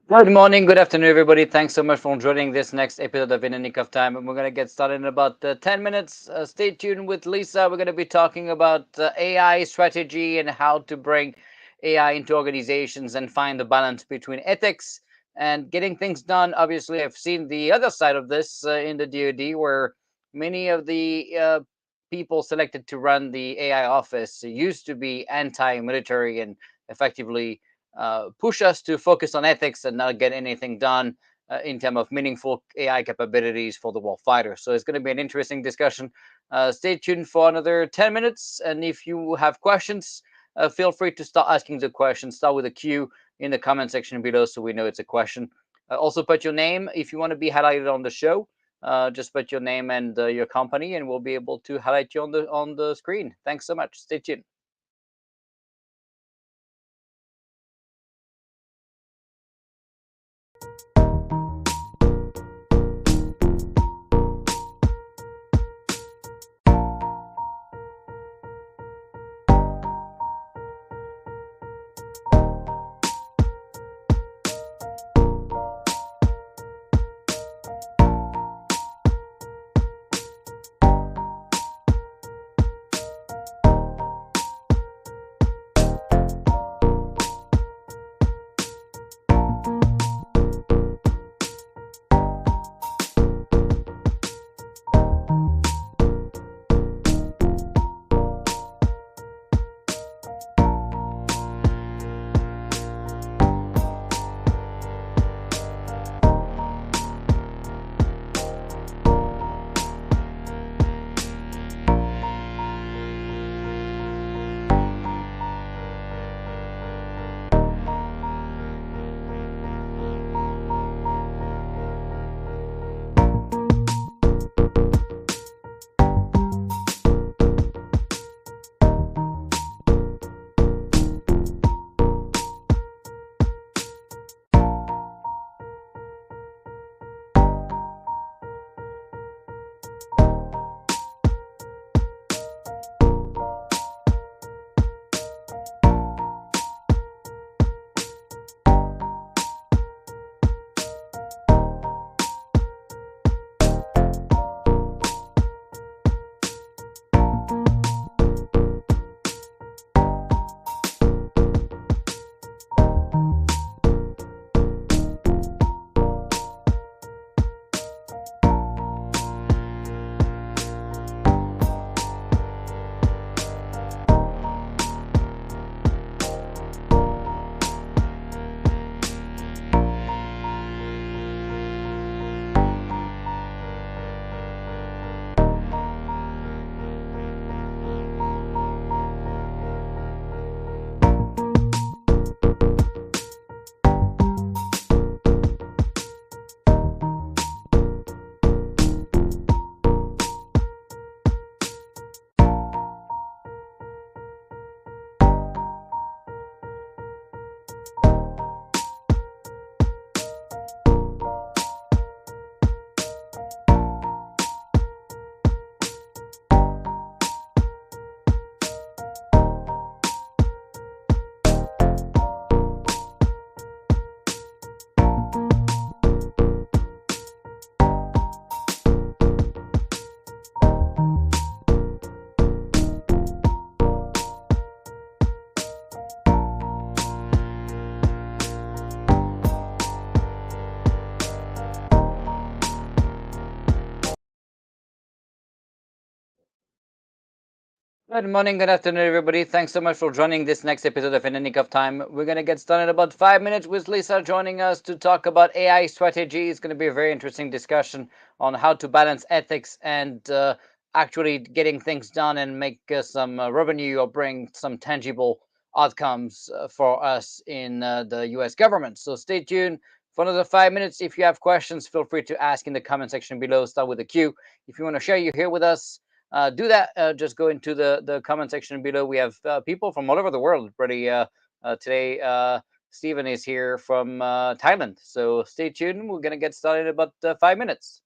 Good morning, good afternoon, everybody. Thanks so much for joining this next episode of In a Nick of Time. And we're going to get started in about 10 minutes. Stay tuned with Lisa. We're going to be talking about AI strategy and how to bring AI into organizations and find the balance between ethics and getting things done. Obviously, I've seen the other side of this in the DoD, where many of the people selected to run the AI office used to be anti military and effectively push us to focus on ethics and not get anything done in terms of meaningful AI capabilities for the warfighter. So it's going to be an interesting discussion. Stay tuned for another 10 minutes. And if you have questions, feel free to start asking the questions. Start with a Q in the comment section below so we know it's a question. Also, put your name if you want to be highlighted on the show. Just put your name and your company, and we'll be able to highlight you on the screen. Thanks so much. Stay tuned. Good morning, good afternoon, everybody. Thanks so much for joining this next episode of In a Nick of Time. We're going to get started in about 5 minutes with Lisa joining us to talk about AI strategy. It's going to be a very interesting discussion on how to balance ethics and actually getting things done and make some revenue or bring some tangible outcomes for us in the US government. So stay tuned for another 5 minutes. If you have questions, feel free to ask in the comment section below. Start with a Q. If you want to share you're here with us, do that. Just go into the comment section below. We have people from all over the world. Really, today, Stephen is here from Thailand. So stay tuned. We're gonna get started in about 5 minutes.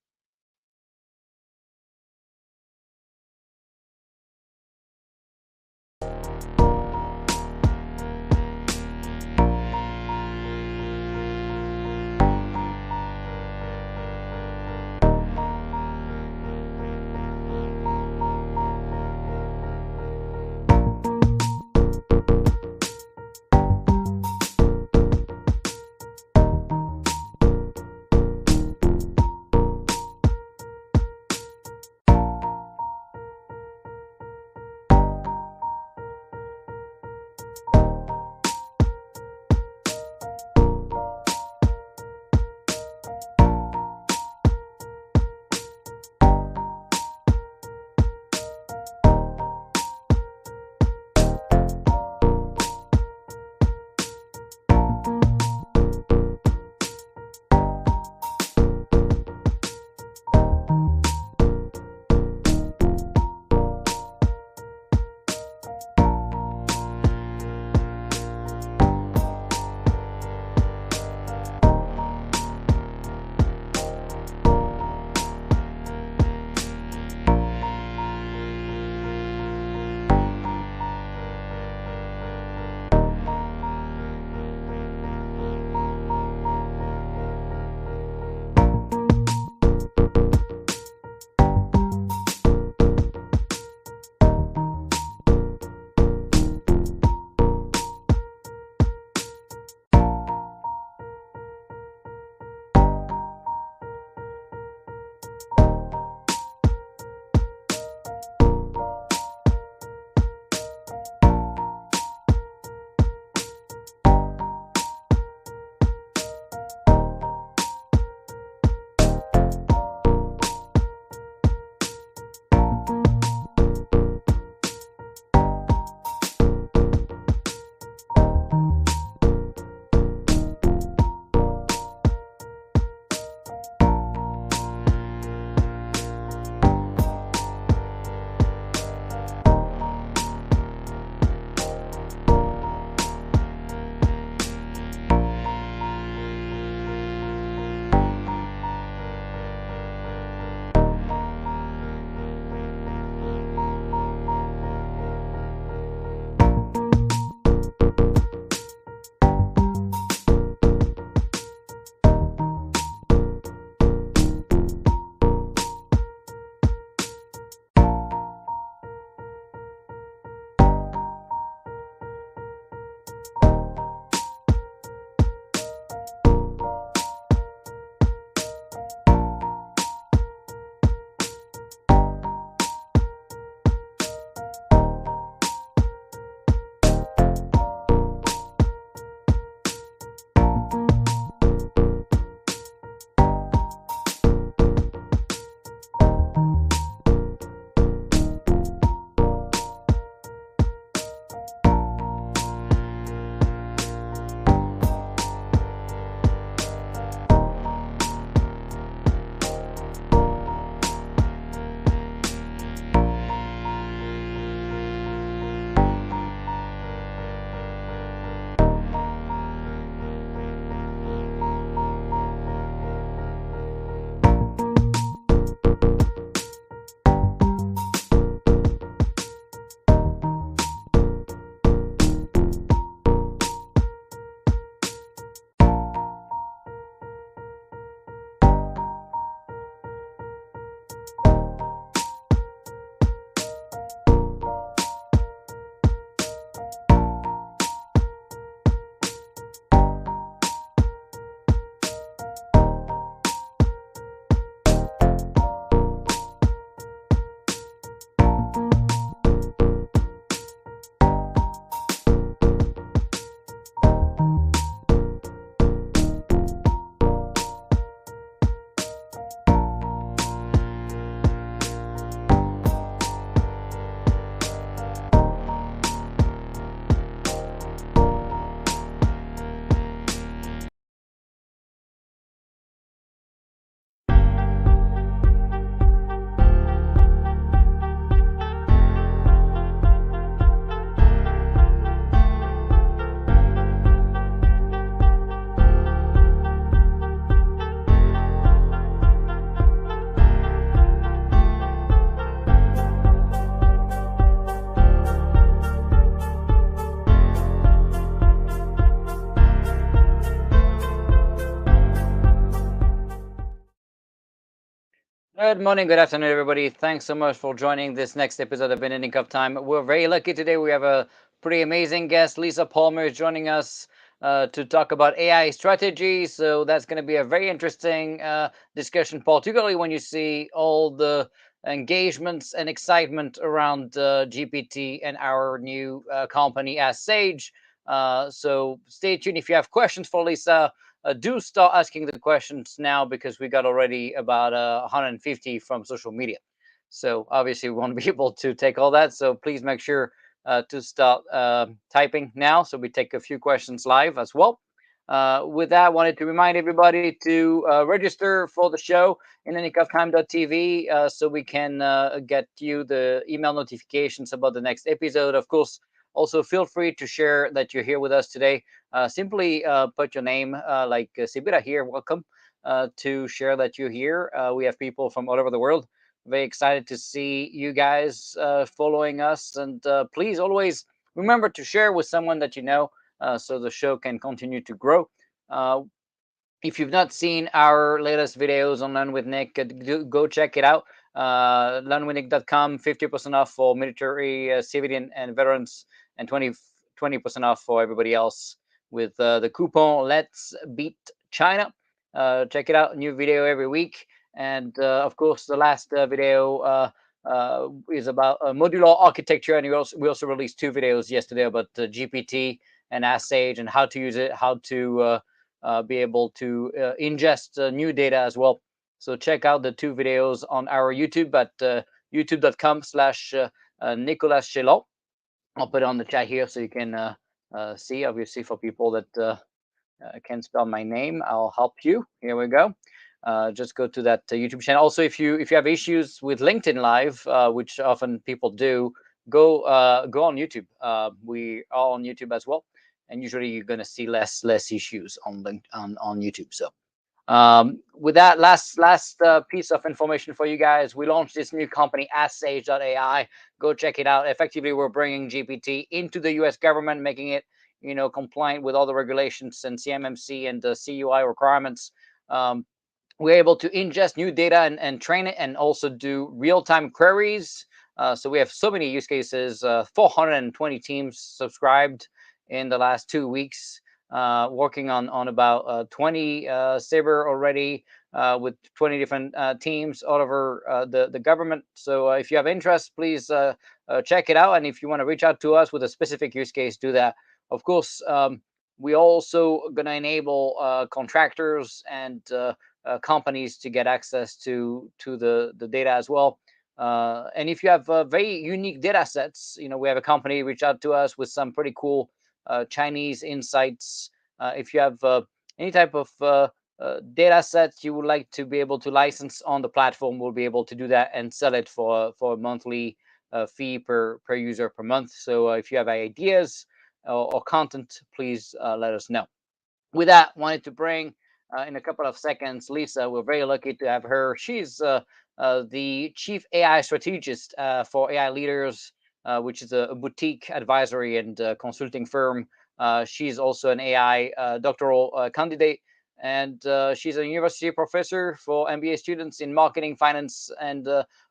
Good morning, good afternoon, everybody. Thanks so much for joining this next episode of In a Nick of Time. We're very lucky today. We have a pretty amazing guest. Lisa Palmer is joining us to talk about AI strategy. So that's going to be a very interesting discussion, particularly when you see all the engagements and excitement around GPT and our new company as Sage. So stay tuned. If you have questions for Lisa, do start asking the questions now because we got already about 150 from social media. So obviously we want to be able to take all that. So please make sure to start typing now. So we take a few questions live as well. With that, I wanted to remind everybody to register for the show in anycofftime.tv so we can get you the email notifications about the next episode. Of course, also feel free to share that you're here with us today. Simply put your name, like Sibira here. Welcome to share that you're here. We have people from all over the world. Very excited to see you guys following us. And please always remember to share with someone that you know so the show can continue to grow. Uh, if you've not seen our latest videos on Learn with Nick, go check it out. Learnwithnick.com, 50% off for military, civilian, and veterans, and 20% off for everybody else with the coupon Let's Beat China. Check it out, new video every week. And of course, the last video is about modular architecture. And we also released two videos yesterday about GPT and Ask Sage and how to use it, how to be able to ingest new data as well. So check out the two videos on our YouTube at youtube.com/Nicolas Chelot. I'll put it on the chat here so you can see. Obviously, for people that can spell my name, I'll help you. Here we go. Just go to that YouTube channel. Also, if you have issues with LinkedIn Live, which often people do, go on YouTube. We are on YouTube as well, and usually you're going to see less issues on YouTube. So with that last piece of information for you guys, we launched this new company, AskSage.ai. Go check it out. Effectively, we're bringing GPT into the U.S. government, making it compliant with all the regulations and CMMC and the CUI requirements. Um, we're able to ingest new data and train it and also do real-time queries. So we have so many use cases, 420 teams subscribed in the last 2 weeks, working on about 20 saber already with 20 different teams all over the government. So if you have interest, please check it out. And if you want to reach out to us with a specific use case, do that. Of course, we also going to enable contractors and companies to get access to the data as well. And if you have very unique data sets, we have a company reach out to us with some pretty cool Chinese insights. If you have any type of data sets you would like to be able to license on the platform, we'll be able to do that and sell it for a monthly fee per user per month. So if you have ideas or content, please let us know. With that, wanted to bring in a couple of seconds Lisa. We're very lucky to have her. She's the chief AI strategist for AI leaders, which is a boutique advisory and consulting firm. She's also an AI doctoral candidate, and she's a university professor for MBA students in marketing, finance, and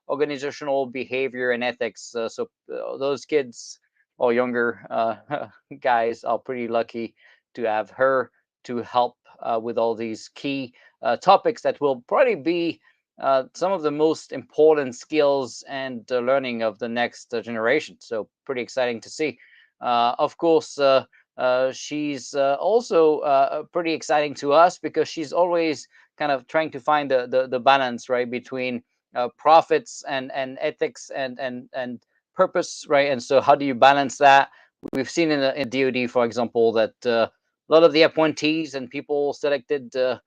organizational behavior and ethics. So those kids or younger guys are pretty lucky to have her to help with all these key topics that will probably be some of the most important skills and learning of the next generation. So pretty exciting to see. Of course, she's also pretty exciting to us because she's always kind of trying to find the balance, right, between profits and ethics and purpose, right? And so how do you balance that? We've seen in DoD, for example, that a lot of the appointees and people selected to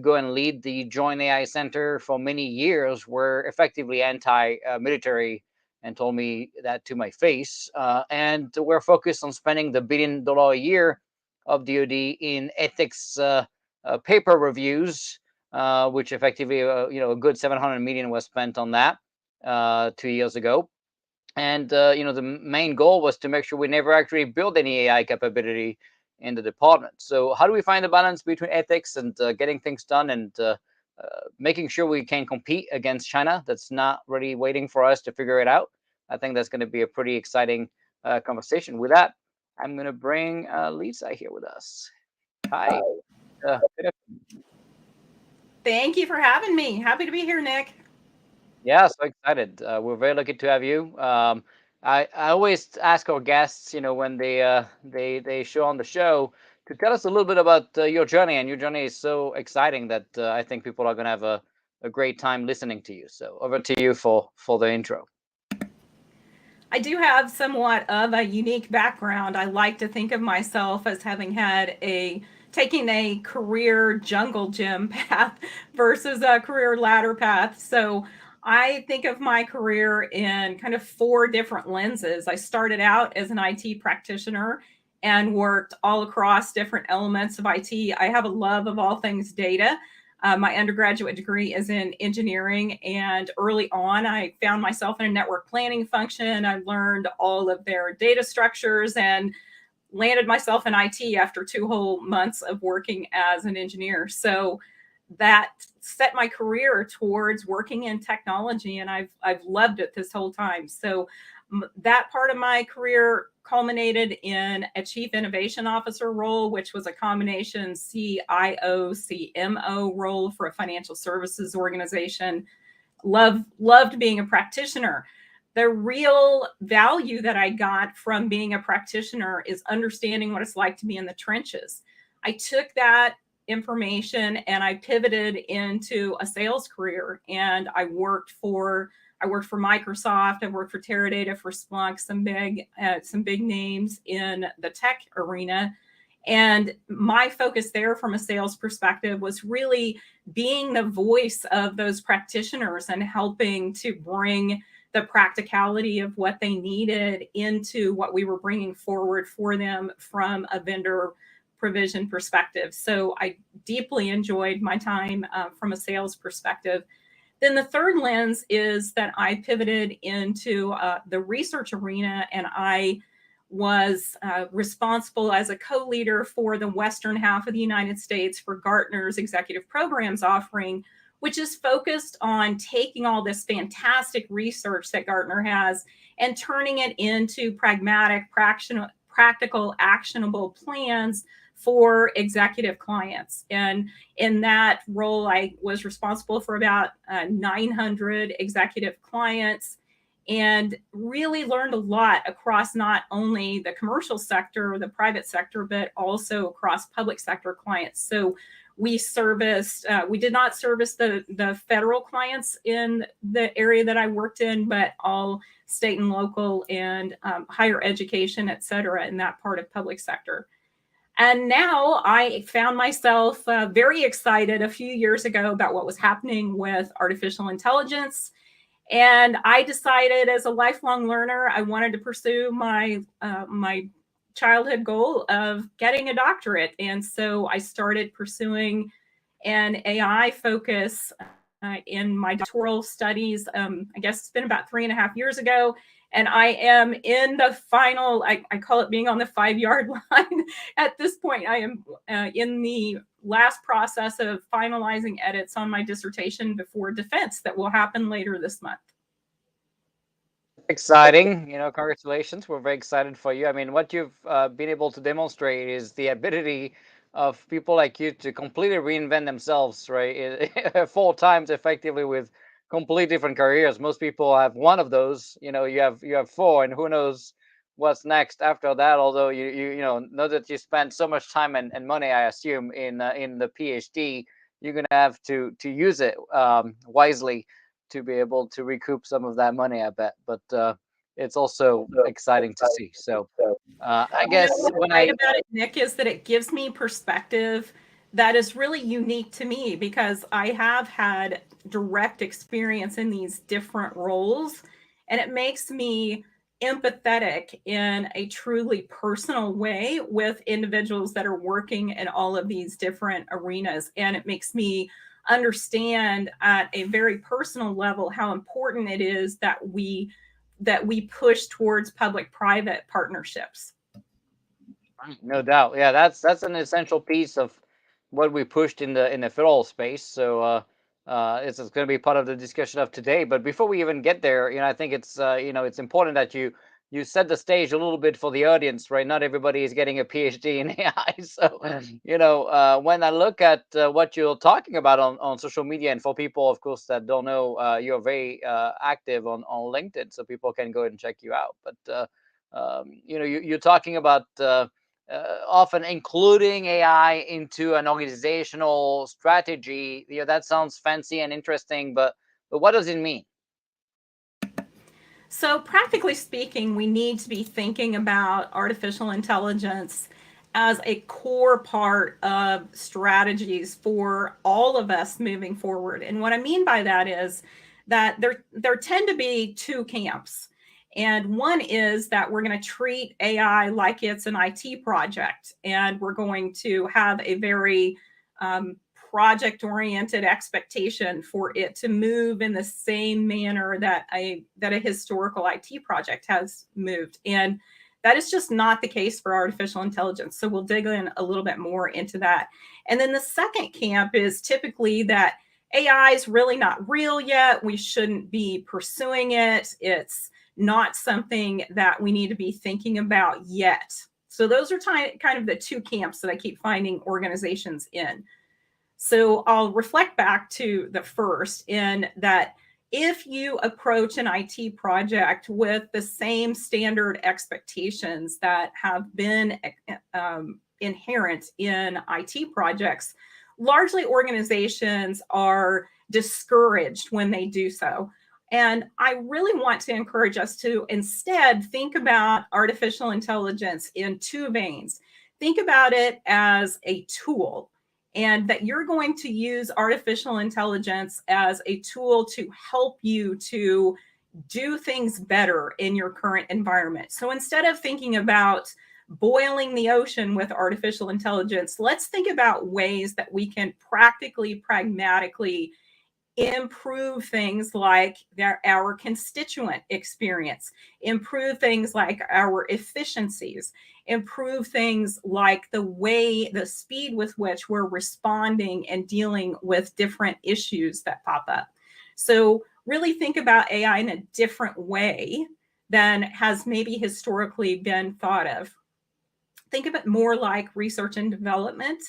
go and lead the Joint AI Center for many years were effectively anti-military and told me that to my face. And we're focused on spending the $1 billion a year of DoD in ethics paper reviews, which effectively, a good 700 million was spent on that 2 years ago. And the main goal was to make sure we never actually build any AI capability in the department. So how do we find the balance between ethics and getting things done and making sure we can compete against China. That's not really waiting for us to figure it out. I think that's going to be a pretty exciting conversation. With that, I'm going to bring Lisa here with us. Hi. Good. Thank you for having me. Happy to be here, Nick. Yeah, so excited. We're very lucky to have you. I always ask our guests, when they show on the show, to tell us a little bit about your journey, and your journey is so exciting that I think people are going to have a great time listening to you. So over to you for the intro. I do have somewhat of a unique background. I like to think of myself as having had a taking a career jungle gym path versus a career ladder path. So I think of my career in kind of four different lenses. I started out as an IT practitioner and worked all across different elements of IT. I have a love of all things data. My undergraduate degree is in engineering, and early on, I found myself in a network planning function. I learned all of their data structures and landed myself in IT after 2 whole months of working as an engineer. So that set my career towards working in technology, and I've loved it this whole time. So that part of my career culminated in a chief innovation officer role, which was a combination CIO CMO role for a financial services organization. Loved being a practitioner. The real value that I got from being a practitioner is understanding what it's like to be in the trenches. I took that information and I pivoted into a sales career, and I worked for Microsoft. I worked for Teradata, for Splunk, some big names in the tech arena. And my focus there from a sales perspective was really being the voice of those practitioners and helping to bring the practicality of what they needed into what we were bringing forward for them from a vendor provision perspective. So I deeply enjoyed my time from a sales perspective. Then the third lens is that I pivoted into the research arena, and I was responsible as a co-leader for the western half of the United States for Gartner's executive programs offering, which is focused on taking all this fantastic research that Gartner has and turning it into pragmatic, practical, actionable plans for executive clients. And in that role, I was responsible for about 900 executive clients and really learned a lot across not only the commercial sector or the private sector, but also across public sector clients. So we did not service the federal clients in the area that I worked in, but all state and local and higher education, et cetera, in that part of public sector. And now I found myself very excited a few years ago about what was happening with artificial intelligence. And I decided, as a lifelong learner, I wanted to pursue my childhood goal of getting a doctorate. And so I started pursuing an AI focus in my doctoral studies. I guess it's been about 3.5 years ago. And I am in the final, I call it being on the 5 yard line. At this point, I am in the last process of finalizing edits on my dissertation before defense that will happen later this month. Exciting, congratulations. We're very excited for you. I mean, what you've been able to demonstrate is the ability of people like you to completely reinvent themselves, right? 4 times effectively with complete different careers. Most people have one of those, you have four, and who knows what's next after that. Although know that you spent so much time and money, I assume, in the PhD, you're gonna have to use it wisely to be able to recoup some of that money, I bet. But it's also exciting to see. So I You know guess what's great about it, Nick, is that it gives me perspective that is really unique to me because I have had direct experience in these different roles, and it makes me empathetic in a truly personal way with individuals that are working in all of these different arenas. And it makes me understand at a very personal level how important it is that we push towards public private partnerships. no doubt, yeah, that's an essential piece of what we pushed in the federal space. So It's going to be part of the discussion of today. But before we even get there, I think it's it's important that you set the stage a little bit for the audience, right? Not everybody is getting a PhD in AI, so when I look at what you're talking about on social media, and for people, of course, that don't know, you're very active on LinkedIn, so people can go and check you out. But you're talking about. Often including AI into an organizational strategy. That sounds fancy and interesting, but what does it mean? So, practically speaking, we need to be thinking about artificial intelligence as a core part of strategies for all of us moving forward. And what I mean by that is that there tend to be two camps. And one is that we're going to treat AI like it's an IT project, and we're going to have a very um, project oriented expectation for it to move in the same manner that a historical IT project has moved. And that is just not the case for artificial intelligence. So we'll dig in a little bit more into that. And then the second camp is typically that AI is really not real yet. We shouldn't be pursuing it. It's not something that we need to be thinking about yet. So those are kind of the two camps that I keep finding organizations in. So I'll reflect back to the first in that if you approach an IT project with the same standard expectations that have been inherent in IT projects, largely organizations are discouraged when they do so. And I really want to encourage us to instead think about artificial intelligence in two veins. Think about it as a tool, and that you're going to use artificial intelligence as a tool to help you to do things better in your current environment. So instead of thinking about boiling the ocean with artificial intelligence, let's think about ways that we can practically, pragmatically improve things like our constituent experience, improve things like our efficiencies, improve things like the speed with which we're responding and dealing with different issues that pop up. So, really think about AI in a different way than has maybe historically been thought of. Think of it more like research and development,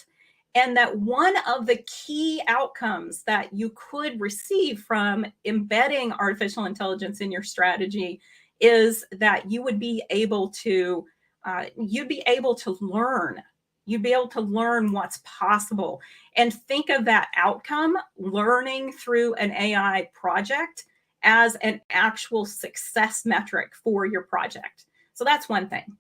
and that one of the key outcomes that you could receive from embedding artificial intelligence in your strategy is that you'd be able to learn. You'd be able to learn what's possible, and think of that outcome, learning through an AI project, as an actual success metric for your project. So that's one thing.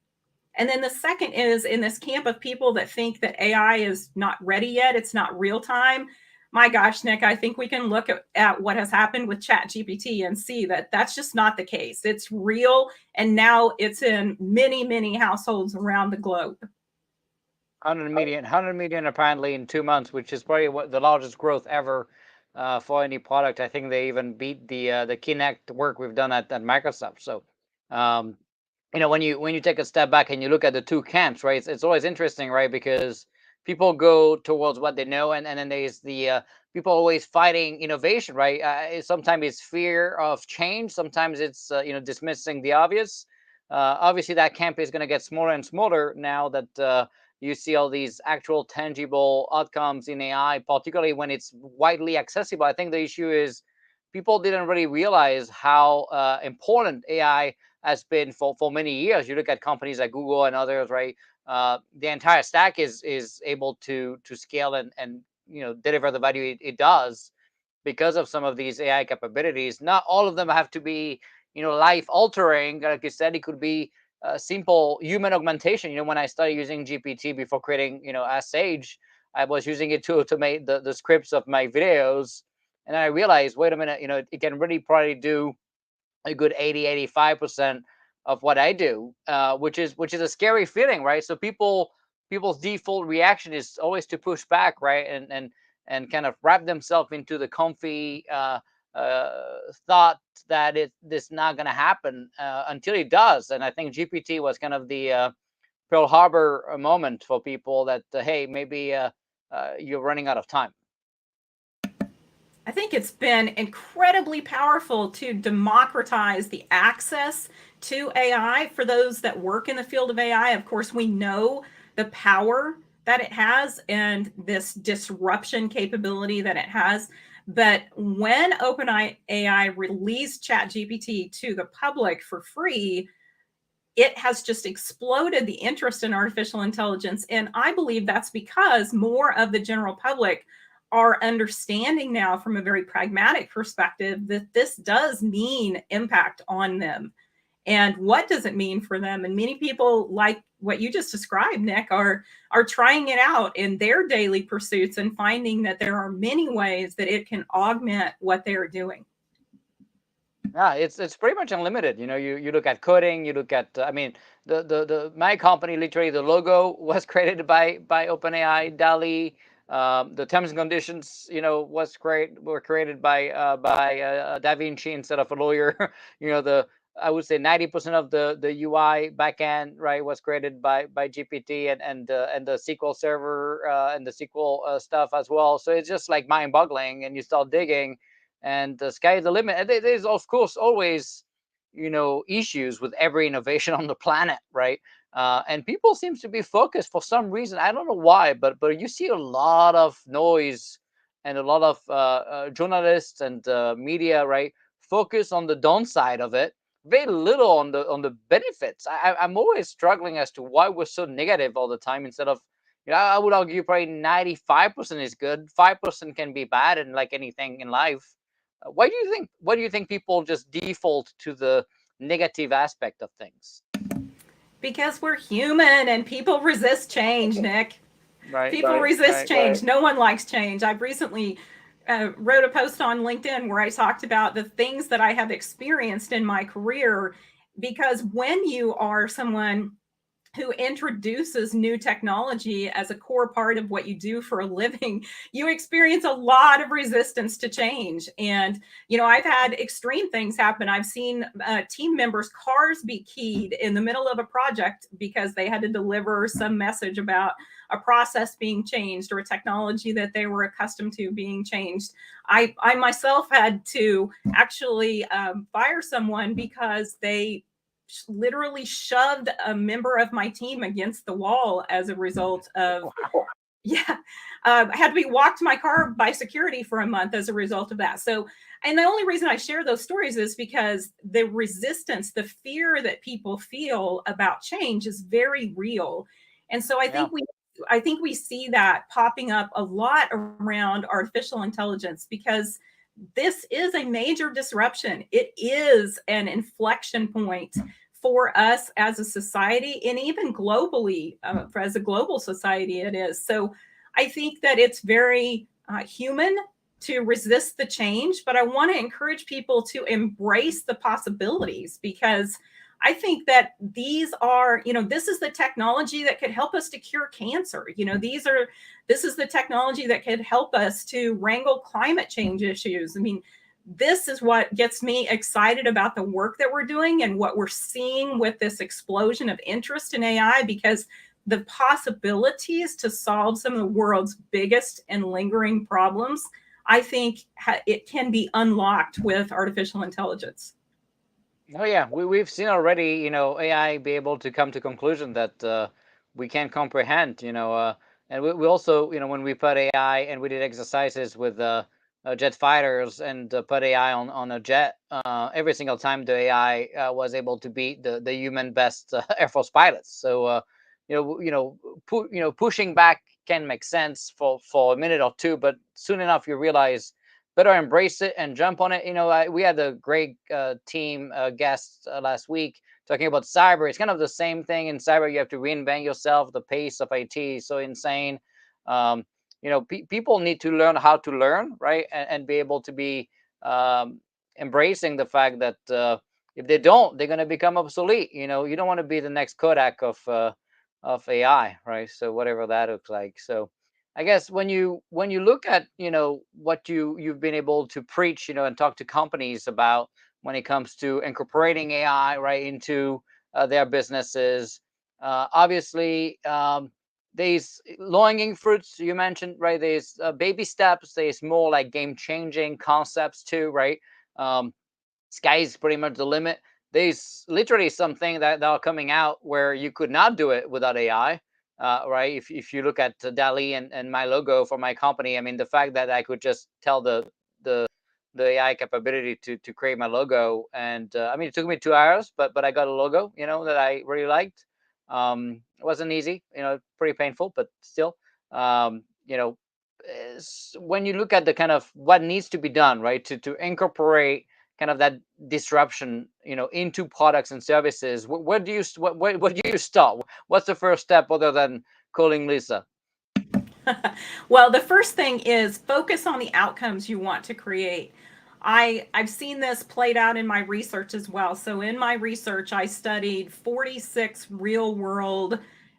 And then the second is in this camp of people that think that AI is not ready yet, it's not real time. My gosh, Nick, I think we can look at what has happened with ChatGPT and see that that's just not the case. It's real, and now it's in many, many households around the globe. 100 million apparently in 2 months, which is probably the largest growth ever for any product. I think they even beat the Kinect work we've done at Microsoft. So, um, when you take a step back and you look at the two camps, right? It's always interesting, right? Because people go towards what they know, and then there's the people always fighting innovation, right? Sometimes it's fear of change, sometimes it's dismissing the obvious. Obviously, that camp is going to get smaller and smaller now that you see all these actual tangible outcomes in AI, particularly when it's widely accessible. I think the issue is people didn't really realize how important AI has been for many years. You look at companies like Google and others, right? The entire stack is able to scale and deliver the value it does because of some of these AI capabilities. Not all of them have to be life altering. Like you said, it could be simple human augmentation. When I started using GPT before creating Ask Sage, I was using it to automate the scripts of my videos, and I realized, wait a minute, it can really probably do a good 80-85% of what I do, which is a scary feeling, right? So people's default reaction is always to push back, right? And kind of wrap themselves into the comfy thought that this not going to happen until it does. And I think GPT was kind of the Pearl Harbor moment for people that hey, maybe you're running out of time. I think it's been incredibly powerful to democratize the access to AI for those that work in the field of AI. Of course, we know the power that it has and this disruption capability that it has. But when OpenAI released ChatGPT to the public for free, it has just exploded the interest in artificial intelligence. And I believe that's because more of the general public are understanding now from a very pragmatic perspective that this does mean impact on them. And what does it mean for them? And many people, like what you just described, Nick, are trying it out in their daily pursuits and finding that there are many ways that it can augment what they are doing. Yeah, it's pretty much unlimited. You look at coding, you look at I mean, the my company, literally the logo was created by OpenAI, DALI. The terms and conditions, were created by Da Vinci instead of a lawyer. The I would say 90% of the UI backend, right, was created by GPT, and the SQL server, and the SQL stuff as well. So it's just like mind-boggling, and you start digging, and the sky is the limit. And there's of course always issues with every innovation on the planet, right? And people seems to be focused for some reason. I don't know why, but you see a lot of noise and a lot of journalists and media, right, focus on the downside of it, very little on the benefits. I'm always struggling as to why we're so negative all the time, instead of, I would argue probably 95% is good, 5% can be bad, and like anything in life. Why do you think people just default to the negative aspect of things? Because we're human and people resist change, Nick. Right, People resist right. change. No one likes change. I've recently wrote a post on LinkedIn where I talked about the things that I have experienced in my career. Because when you are someone who introduces new technology as a core part of what you do for a living, you experience a lot of resistance to change. And, I've had extreme things happen. I've seen team members' cars be keyed in the middle of a project because they had to deliver some message about a process being changed or a technology that they were accustomed to being changed. I myself had to actually fire someone because they literally shoved a member of my team against the wall as a result of, yeah, I had to be walked to my car by security for a month as a result of that. So, and the only reason I share those stories is because the resistance, the fear that people feel about change is very real. And so Yeah. I think we see that popping up a lot around artificial intelligence because this is a major disruption. It is an inflection point for us as a society, and even globally, as a global society, it is. So I think that it's very human to resist the change, but I want to encourage people to embrace the possibilities because I think that these are, this is the technology that could help us to cure cancer. This is the technology that could help us to wrangle climate change issues. I mean, this is what gets me excited about the work that we're doing and what we're seeing with this explosion of interest in AI, because the possibilities to solve some of the world's biggest and lingering problems, I think it can be unlocked with artificial intelligence. Oh yeah, we've seen already, AI be able to come to conclusion that we can't comprehend, and we also, when we put AI and we did exercises with jet fighters, and put AI on a jet, every single time the AI was able to beat the human best Air Force pilots. So pushing back can make sense for a minute or two, but soon enough you realize better embrace it and jump on it. We had a great team guest last week talking about cyber. It's kind of the same thing in cyber. You have to reinvent yourself. The pace of IT is so insane. Um, people need to learn how to learn, right, and be able to be embracing the fact that if they don't, they're going to become obsolete. You don't want to be the next Kodak of AI, right? So whatever that looks like. So I guess when you look at what you've been able to preach, and talk to companies about when it comes to incorporating AI right into their businesses, obviously, there's low-hanging fruits you mentioned, right? There's baby steps. There's more like game-changing concepts too, right? Um, Sky is pretty much the limit. There's literally something that are coming out where you could not do it without AI, right? If you look at Dali and my logo for my company, I mean, the fact that I could just tell the the AI capability to create my logo, and I mean, it took me 2 hours, but I got a logo, that I really liked. It wasn't easy, pretty painful, but still, um, you know, when you look at the kind of what needs to be done, right, to incorporate kind of that disruption, into products and services, where do you what do you start? What's the first step other than calling Lisa? Well, the first thing is focus on the outcomes you want to create. I've seen this played out in my research as well. So in my research, I studied 46 real world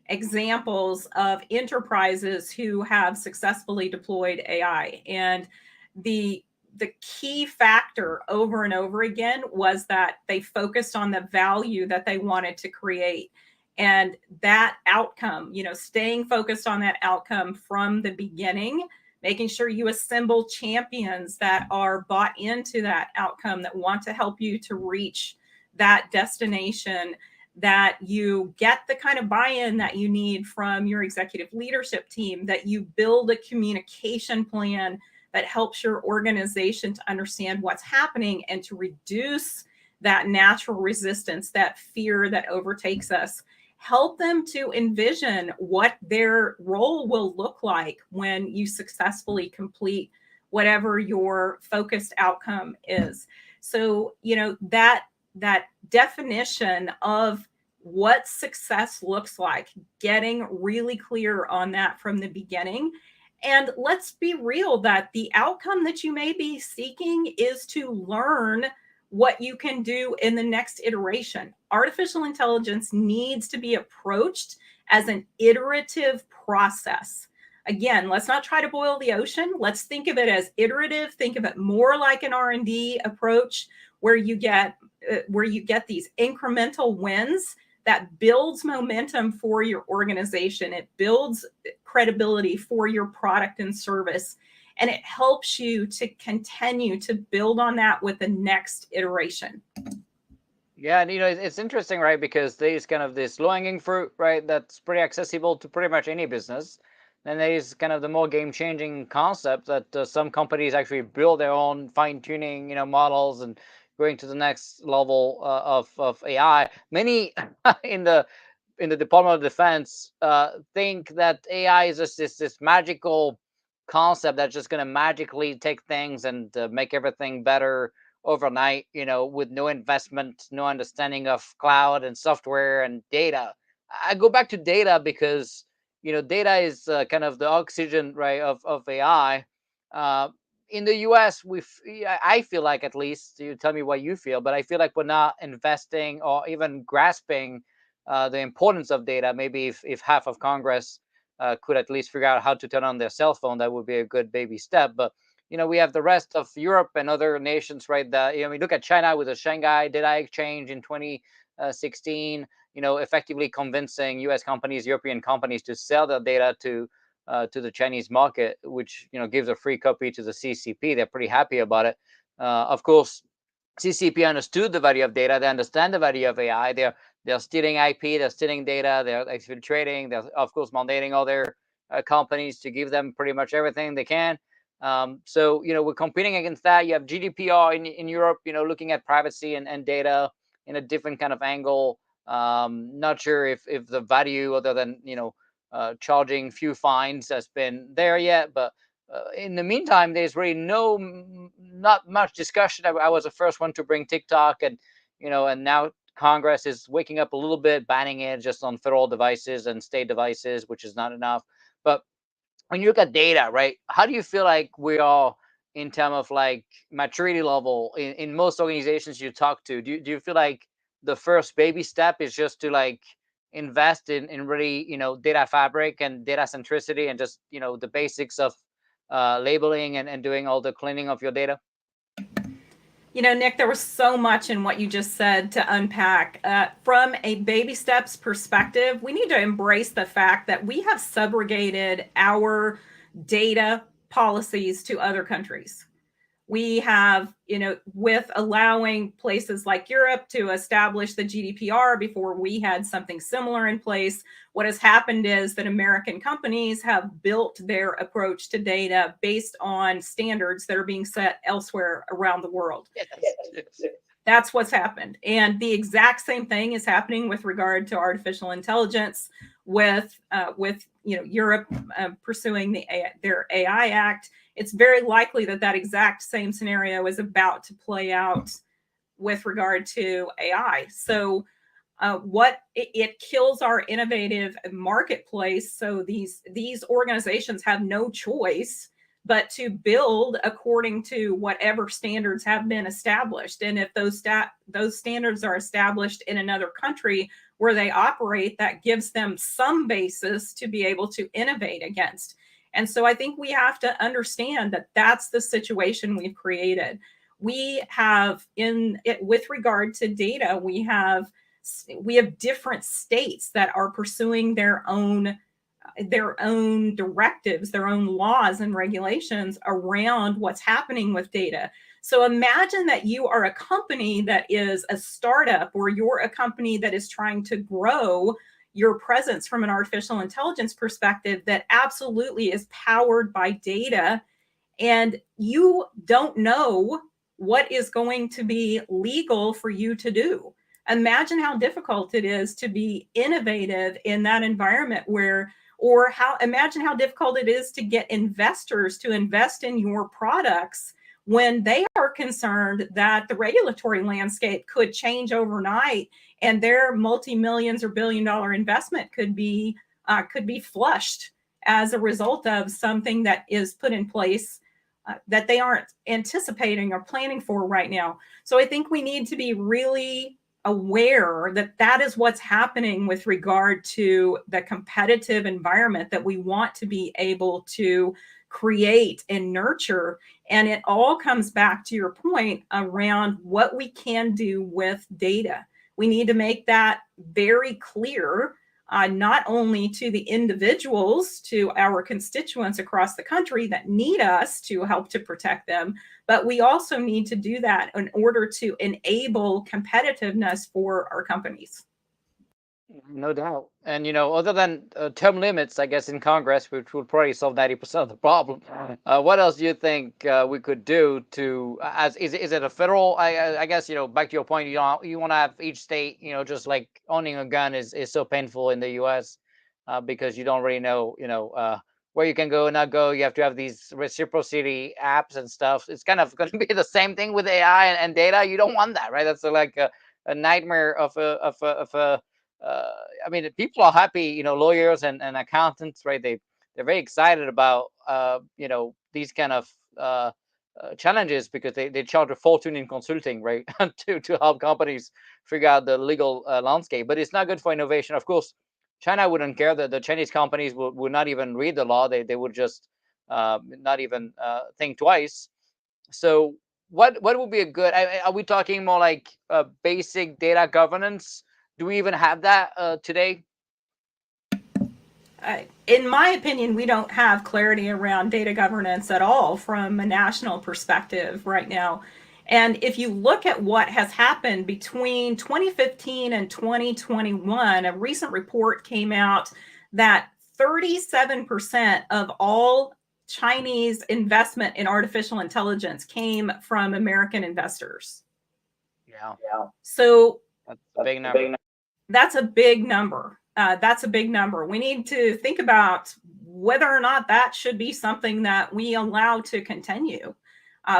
examples of enterprises who have successfully deployed AI. And the the key factor over and over again was that they focused on the value that they wanted to create, and that outcome, staying focused on that outcome from the beginning, making sure you assemble champions that are bought into that outcome, that want to help you to reach that destination, that you get the kind of buy-in that you need from your executive leadership team, that you build a communication plan that helps your organization to understand what's happening and to reduce that natural resistance, that fear that overtakes us. Help them to envision what their role will look like when you successfully complete whatever your focused outcome is. So, that definition of what success looks like, getting really clear on that from the beginning. And let's be real that the outcome that you may be seeking is to learn what you can do in the next iteration. Artificial intelligence needs to be approached as an iterative process. Again, let's not try to boil the ocean. Let's think of it as iterative. Think of it more like an R&D approach, where you get these incremental wins that builds momentum for your organization. It builds credibility for your product and service, and it helps you to continue to build on that with the next iteration. Yeah, and it's interesting, right? Because there's kind of this low-hanging fruit, right? That's pretty accessible to pretty much any business. Then there's kind of the more game-changing concept that some companies actually build their own fine-tuning, models and going to the next level of AI. Many in the Department of Defense think that AI is just this magical concept that's just going to magically take things and make everything better overnight, with no investment, no understanding of cloud and software and data. I go back to data because, data is kind of the oxygen, right, of AI. Uh, in the US, I feel like, at least, you tell me what you feel, but I feel like we're not investing or even grasping the importance of data. Maybe if half of Congress could at least figure out how to turn on their cell phone, that would be a good baby step. But we have the rest of Europe and other nations, right? That we look at China with the Shanghai Data Exchange in 2016. Effectively convincing U.S. companies, European companies to sell their data to the Chinese market, which gives a free copy to the CCP. They're pretty happy about it. Of course, CCP understood the value of data. They understand the value of AI. They're stealing IP. They're stealing data. They're exfiltrating. They're of course mandating other companies to give them pretty much everything they can. So we're competing against that. You have GDPR in Europe. Looking at privacy and data in a different kind of angle. Not sure if the value, other than charging few fines, has been there yet, but in the meantime, there's really not much discussion. I was the first one to bring TikTok, and now Congress is waking up a little bit, banning it just on federal devices and state devices, which is not enough. But when you look at data, right, how do you feel like we are in terms of like maturity level in most organizations you talk to? Do you feel like the first baby step is just to like invest in really data fabric and data centricity and just the basics of labeling and doing all the cleaning of your data? Nick, there was so much in what you just said to unpack. From a baby steps perspective, we need to embrace the fact that we have subrogated our data policies to other countries. We have, with allowing places like Europe to establish the GDPR before we had something similar in place, what has happened is that American companies have built their approach to data based on standards that are being set elsewhere around the world. Yes, yes. That's what's happened. And the exact same thing is happening with regard to artificial intelligence with Europe pursuing their AI Act. It's very likely that that exact same scenario is about to play out with regard to AI. So what it kills our innovative marketplace. So these organizations have no choice but to build according to whatever standards have been established. And if those standards are established in another country where they operate, that gives them some basis to be able to innovate against. And so I think we have to understand that that's the situation we've created. We have with regard to data, we have different states that are pursuing their own directives, their own laws and regulations around what's happening with data. So imagine that you are a company that is a startup, or you're a company that is trying to grow your presence from an artificial intelligence perspective that absolutely is powered by data, and you don't know what is going to be legal for you to do. Imagine how difficult it is to be innovative in that environment imagine how difficult it is to get investors to invest in your products when they are concerned that the regulatory landscape could change overnight and their multi-millions or billion-dollar investment could be flushed as a result of something that is put in place that they aren't anticipating or planning for right now. So I think we need to be really aware that that is what's happening with regard to the competitive environment that we want to be able to create and nurture. And it all comes back to your point around what we can do with data. We need to make that very clear, not only to the individuals, to our constituents across the country that need us to help to protect them, but we also need to do that in order to enable competitiveness for our companies. No doubt. And other than term limits, I guess in Congress, which will probably solve 90% of the problem. What else do you think we could do to, as is it a federal? I guess back to your point, you want to have each state, just like owning a gun is so painful in the U.S. Because you don't really know, where you can go and not go. You have to have these reciprocity apps and stuff. It's kind of going to be the same thing with AI and data. You don't want that, right? That's like a nightmare of a I mean, people are happy, lawyers and accountants, right? They're very excited about, these kind of challenges because they charge a fortune in consulting, right? to help companies figure out the legal landscape. But it's not good for innovation. Of course, China wouldn't care. The Chinese companies would not even read the law. They would just not even think twice. So what would be a good? Are we talking more like basic data governance? Do we even have that today? In my opinion, we don't have clarity around data governance at all from a national perspective right now. And if you look at what has happened between 2015 and 2021, a recent report came out that 37% of all Chinese investment in artificial intelligence came from American investors. Yeah. So That's a big number. That's a big number. That's a big number. We need to think about whether or not that should be something that we allow to continue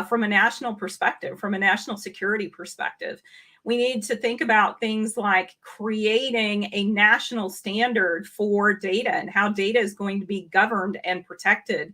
from a national perspective, from a national security perspective. We need to think about things like creating a national standard for data and how data is going to be governed and protected.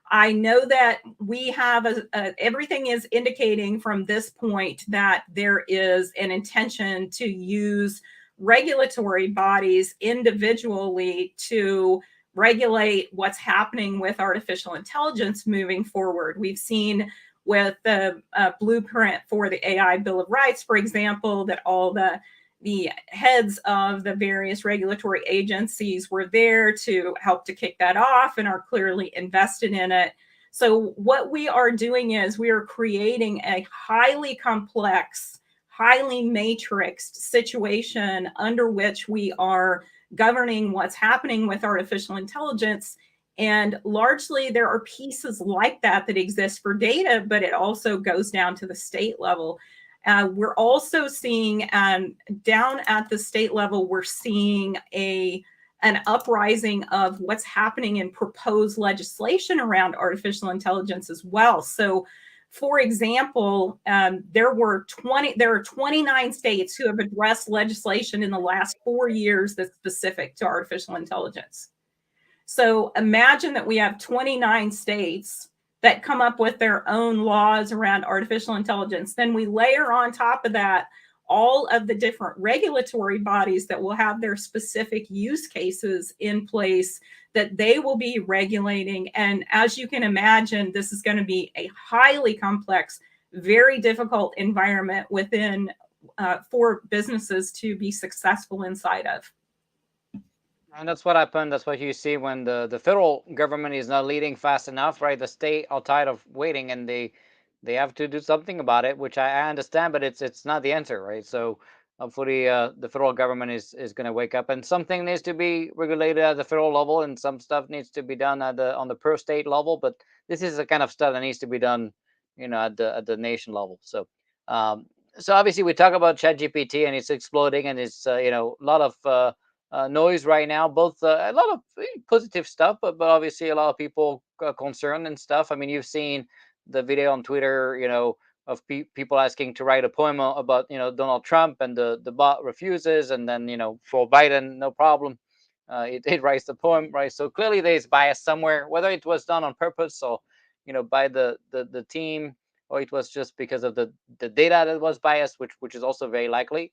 I know that we have everything is indicating from this point that there is an intention to use regulatory bodies individually to regulate what's happening with artificial intelligence moving forward. We've seen with the blueprint for the AI Bill of Rights, for example, that all the heads of the various regulatory agencies were there to help to kick that off and are clearly invested in it. So what we are doing is we are creating a highly complex, highly matrixed situation under which we are governing what's happening with artificial intelligence. And largely, there are pieces like that that exist for data, but it also goes down to the state level. We're also seeing down at the state level, we're seeing an uprising of what's happening in proposed legislation around artificial intelligence as well. So, for example, there are 29 states who have addressed legislation in the last 4 years that's specific to artificial intelligence. So imagine that we have 29 states that come up with their own laws around artificial intelligence. Then we layer on top of that all of the different regulatory bodies that will have their specific use cases in place that they will be regulating. And as you can imagine, this is going to be a highly complex, very difficult environment within for businesses to be successful inside of. And that's what happened. That's what you see when the federal government is not leading fast enough, right? The state are tired of waiting, and they have to do something about it, which I understand, but it's not the answer, right? So hopefully, the federal government is going to wake up, and something needs to be regulated at the federal level, and some stuff needs to be done at the on the per state level. But this is the kind of stuff that needs to be done, at the nation level. Um, so obviously, we talk about ChatGPT, and it's exploding, and it's a lot of noise right now. Both a lot of positive stuff, but obviously a lot of people concerned and stuff. I mean, you've seen the video on Twitter, of people asking to write a poem about Donald Trump, and the bot refuses, and then for Biden, no problem. It writes the poem, right? So clearly there's bias somewhere, whether it was done on purpose or by the team, or it was just because of the data that was biased, which is also very likely.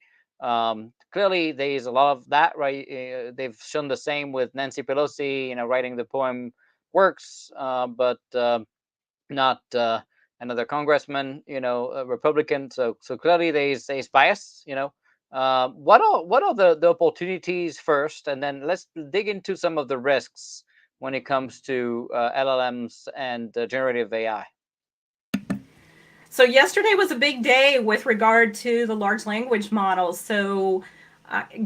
Clearly there's a lot of that, right? They've shown the same with Nancy Pelosi, writing the poem works, but not another congressman, a Republican. So clearly there's bias. What are the opportunities first, and then let's dig into some of the risks when it comes to LLMs and generative AI. So yesterday was a big day with regard to the large language models. So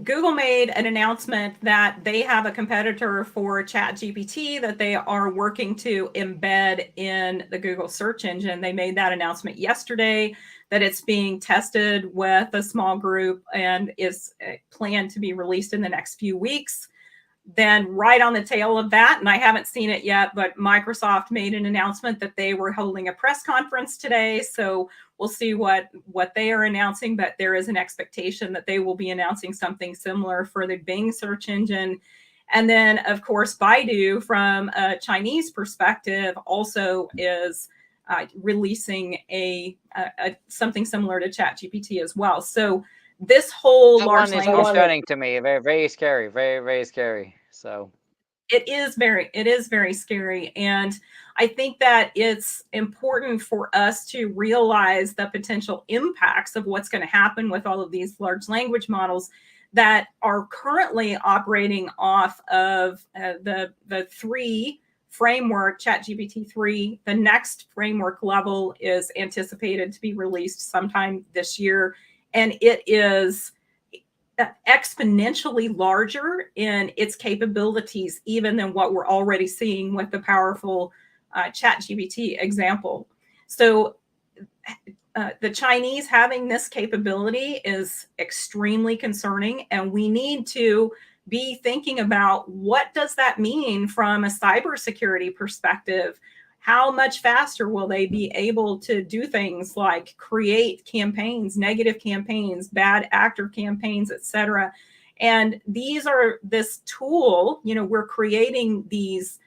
Google made an announcement that they have a competitor for ChatGPT that they are working to embed in the Google search engine. They made that announcement yesterday that it's being tested with a small group and is planned to be released in the next few weeks. Then right on the tail of that, and I haven't seen it yet, but Microsoft made an announcement that they were holding a press conference today. So we'll see what they are announcing, but there is an expectation that they will be announcing something similar for the Bing search engine. And then, of course, Baidu, from a Chinese perspective, also is releasing a something similar to ChatGPT as well. So this whole That large one is language concerning to me. Very, very scary. Very, very scary. So it is very scary, and I think that it's important for us to realize the potential impacts of what's going to happen with all of these large language models that are currently operating off of the three framework, ChatGPT 3. The next framework level is anticipated to be released sometime this year, and it is exponentially larger in its capabilities even than what we're already seeing with the powerful ChatGPT example. So the Chinese having this capability is extremely concerning, and we need to be thinking about what does that mean from a cybersecurity perspective. How much faster will they be able to do things like create campaigns, negative campaigns, bad actor campaigns, etc.? And this tool, we're creating these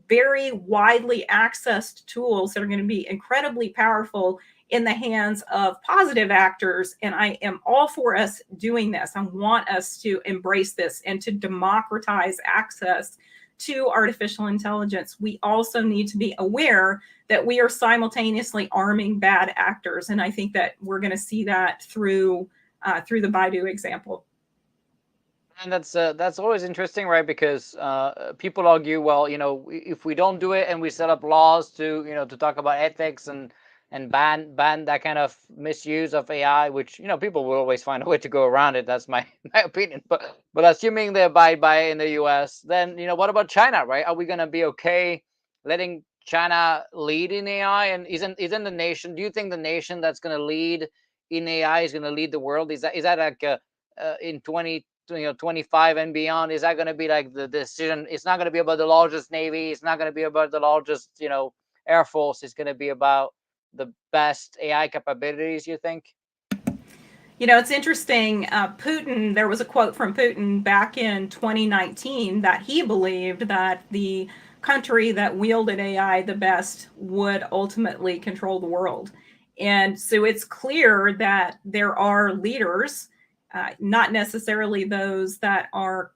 very widely accessed tools that are going to be incredibly powerful in the hands of positive actors. And I am all for us doing this. I want us to embrace this and to democratize access to artificial intelligence, we also need to be aware that we are simultaneously arming bad actors. And I think that we're going to see that through the Baidu example. And that's always interesting, right? Because people argue, well, if we don't do it and we set up laws to, to talk about ethics and ban that kind of misuse of AI, which people will always find a way to go around it. That's my my opinion. But assuming they abide by it in the U.S., then what about China, right? Are we gonna be okay letting China lead in AI? And isn't the nation? Do you think the nation that's gonna lead in AI is gonna lead the world? Is that like in 25 and beyond? Is that going to be like the decision? It's not going to be about the largest navy. It's not going to be about the largest air force. It's going to be about the best AI capabilities, you think? It's interesting. Putin, there was a quote from Putin back in 2019 that he believed that the country that wielded AI the best would ultimately control the world. And so it's clear that there are leaders, not necessarily those that are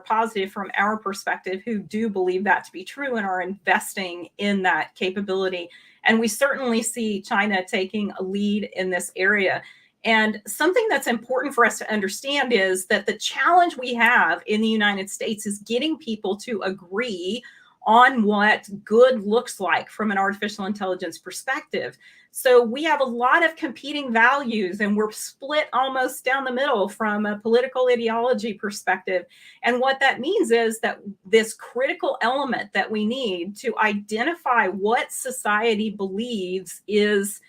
positive from our perspective, who do believe that to be true and are investing in that capability. And we certainly see China taking a lead in this area. And something that's important for us to understand is that the challenge we have in the United States is getting people to agree on what good looks like from an artificial intelligence perspective. So we have a lot of competing values, and we're split almost down the middle from a political ideology perspective. And what that means is that this critical element that we need to identify what society believes is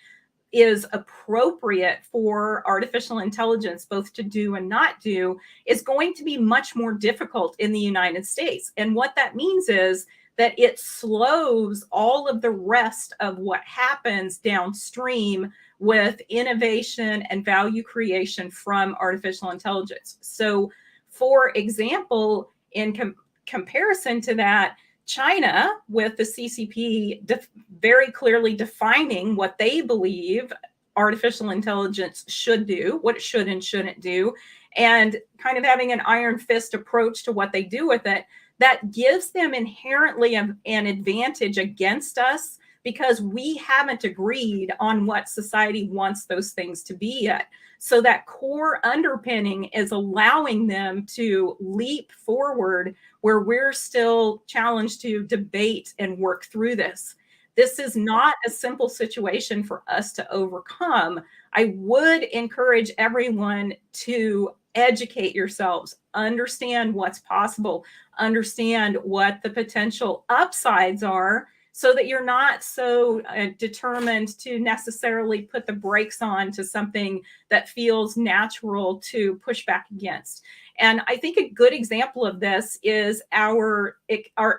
appropriate for artificial intelligence both to do and not do is going to be much more difficult in the United States. And what that means is that it slows all of the rest of what happens downstream with innovation and value creation from artificial intelligence. So, for example, in comparison to that, China, with the CCP very clearly defining what they believe artificial intelligence should do, what it should and shouldn't do, and kind of having an iron fist approach to what they do with it, that gives them inherently an advantage against us because we haven't agreed on what society wants those things to be yet. So that core underpinning is allowing them to leap forward where we're still challenged to debate and work through this. This is not a simple situation for us to overcome. I would encourage everyone to educate yourselves, understand what's possible, understand what the potential upsides are, so that you're not so determined to necessarily put the brakes on to something that feels natural to push back against. And I think a good example of this is our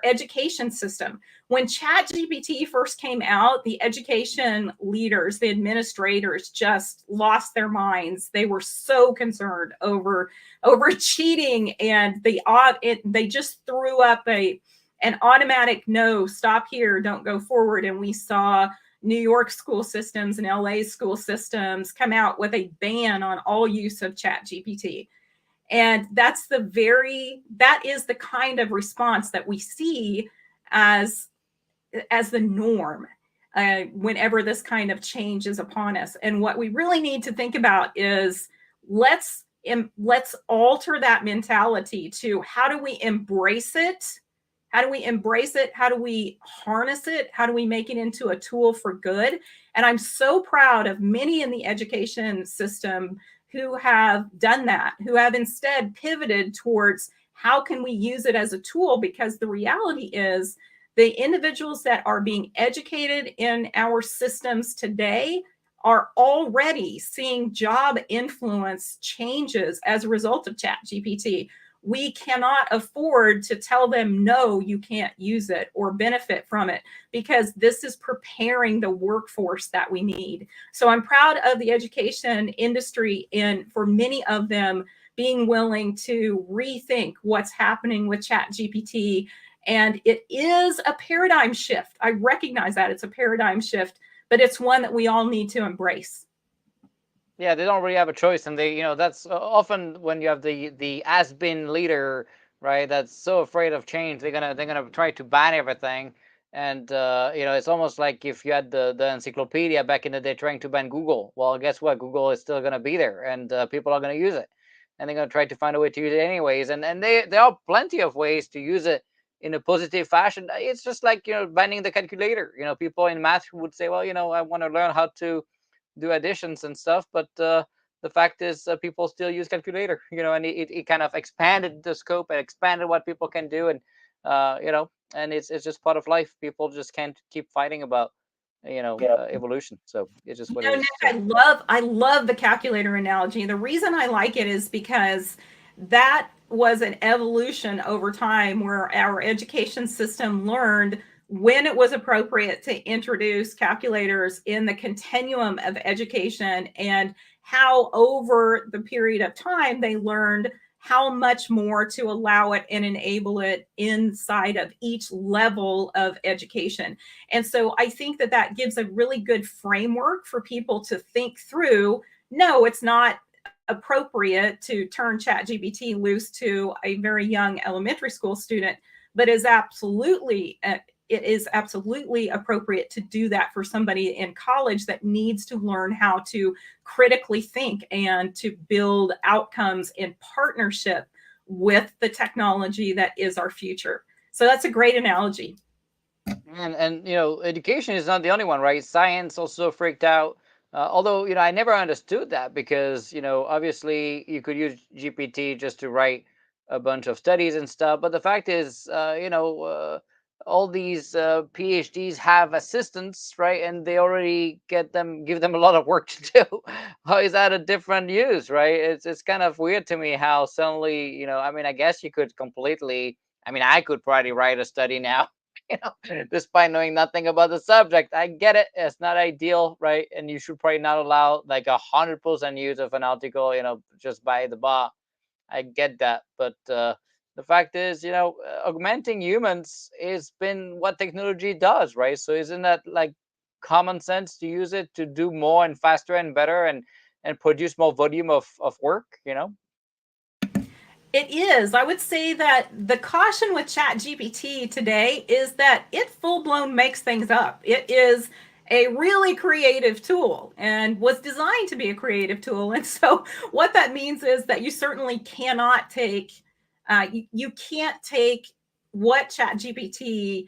education system. When ChatGPT first came out, the education leaders, the administrators, just lost their minds. They were so concerned over cheating, and they just threw up an automatic no, stop here, don't go forward. And we saw New York school systems and LA school systems come out with a ban on all use of ChatGPT. And that is the kind of response that we see as the norm whenever this kind of change is upon us. And what we really need to think about is let's alter that mentality to how do we embrace it? How do we embrace it? How do we harness it? How do we make it into a tool for good? And I'm so proud of many in the education system who have done that, who have instead pivoted towards how can we use it as a tool, because the reality is the individuals that are being educated in our systems today are already seeing job influence changes as a result of ChatGPT. We cannot afford to tell them, no, you can't use it or benefit from it, because this is preparing the workforce that we need. So I'm proud of the education industry, and for many of them being willing to rethink what's happening with ChatGPT. And it is a paradigm shift. I recognize that it's a paradigm shift, but it's one that we all need to embrace. Yeah, they don't really have a choice, and they, that's often when you have the has-been leader right? That's so afraid of change. They're gonna try to ban everything. And it's almost like if you had the encyclopedia back in the day trying to ban Google. Well, guess what? Google is still gonna be there, and people are gonna use it, and they're gonna try to find a way to use it anyways. And there are plenty of ways to use it in a positive fashion. It's just like banning the calculator. People in math would say, well, I want to learn how to do additions and stuff, but the fact is people still use calculator, and it kind of expanded the scope and expanded what people can do. And and it's just part of life. People just can't keep fighting about evolution, so it's just what it Nick, is. So I love the calculator analogy. The reason I like it is because that was an evolution over time where our education system learned when it was appropriate to introduce calculators in the continuum of education, and how over the period of time they learned how much more to allow it and enable it inside of each level of education. And so I think that that gives a really good framework for people to think through. No, it's not appropriate to turn ChatGPT loose to a very young elementary school student, but it is absolutely appropriate to do that for somebody in college that needs to learn how to critically think and to build outcomes in partnership with the technology that is our future. So that's a great analogy. and education is not the only one, right? Science also freaked out. Although I never understood that, because obviously you could use GPT just to write a bunch of studies and stuff. But the fact is, all these PhDs have assistants, right? And they already give them a lot of work to do. How is that a different use, right? It's kind of weird to me how suddenly, I mean, I guess you could completely. I mean, I could probably write a study now, despite knowing nothing about the subject. I get it. It's not ideal, right? And you should probably not allow like 100% use of an article, just by the bar. I get that. But the fact is, augmenting humans has been what technology does, right? So isn't that like common sense to use it to do more and faster and better, and produce more volume of work? It is. I would say that the caution with ChatGPT today is that it full blown makes things up. It is a really creative tool and was designed to be a creative tool. And so, what that means is that you certainly cannot take, you can't take what ChatGPT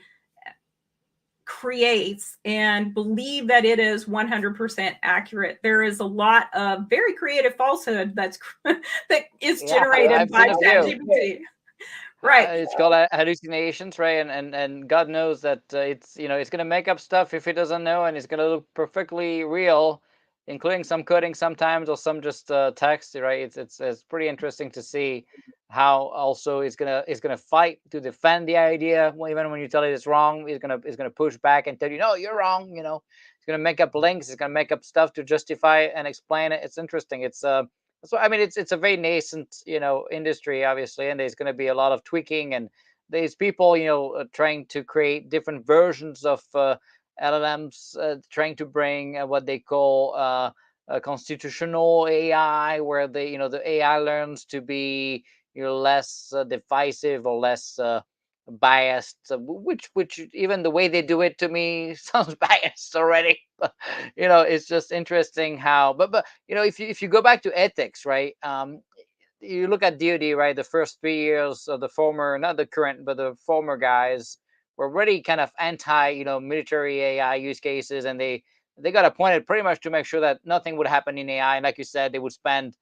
creates and believe that it is 100% accurate. There is a lot of very creative falsehood that is Yeah, generated I've seen by a few. ChatGPT. Right. It's called hallucinations, right? And God knows that it's it's gonna make up stuff if it doesn't know, and it's gonna look perfectly real, including some coding sometimes, or some just text, right? It's pretty interesting to see how also it's gonna fight to defend the idea. Even when you tell it it's wrong, it's gonna push back and tell you, no, you're wrong. It's gonna make up links, it's gonna make up stuff to justify and explain it. It's interesting. So I mean, it's a very nascent industry, obviously, and there's going to be a lot of tweaking, and there's people trying to create different versions of LLMs, trying to bring what they call a constitutional AI, where the AI learns to be less divisive or less biased, which even the way they do it to me sounds biased already. But it's just interesting how. But if you go back to ethics, right? You look at DoD, right? The first 3 years of the former, not the current, but the former guys were already kind of anti, military AI use cases, and they got appointed pretty much to make sure that nothing would happen in AI. And like you said, they would spend,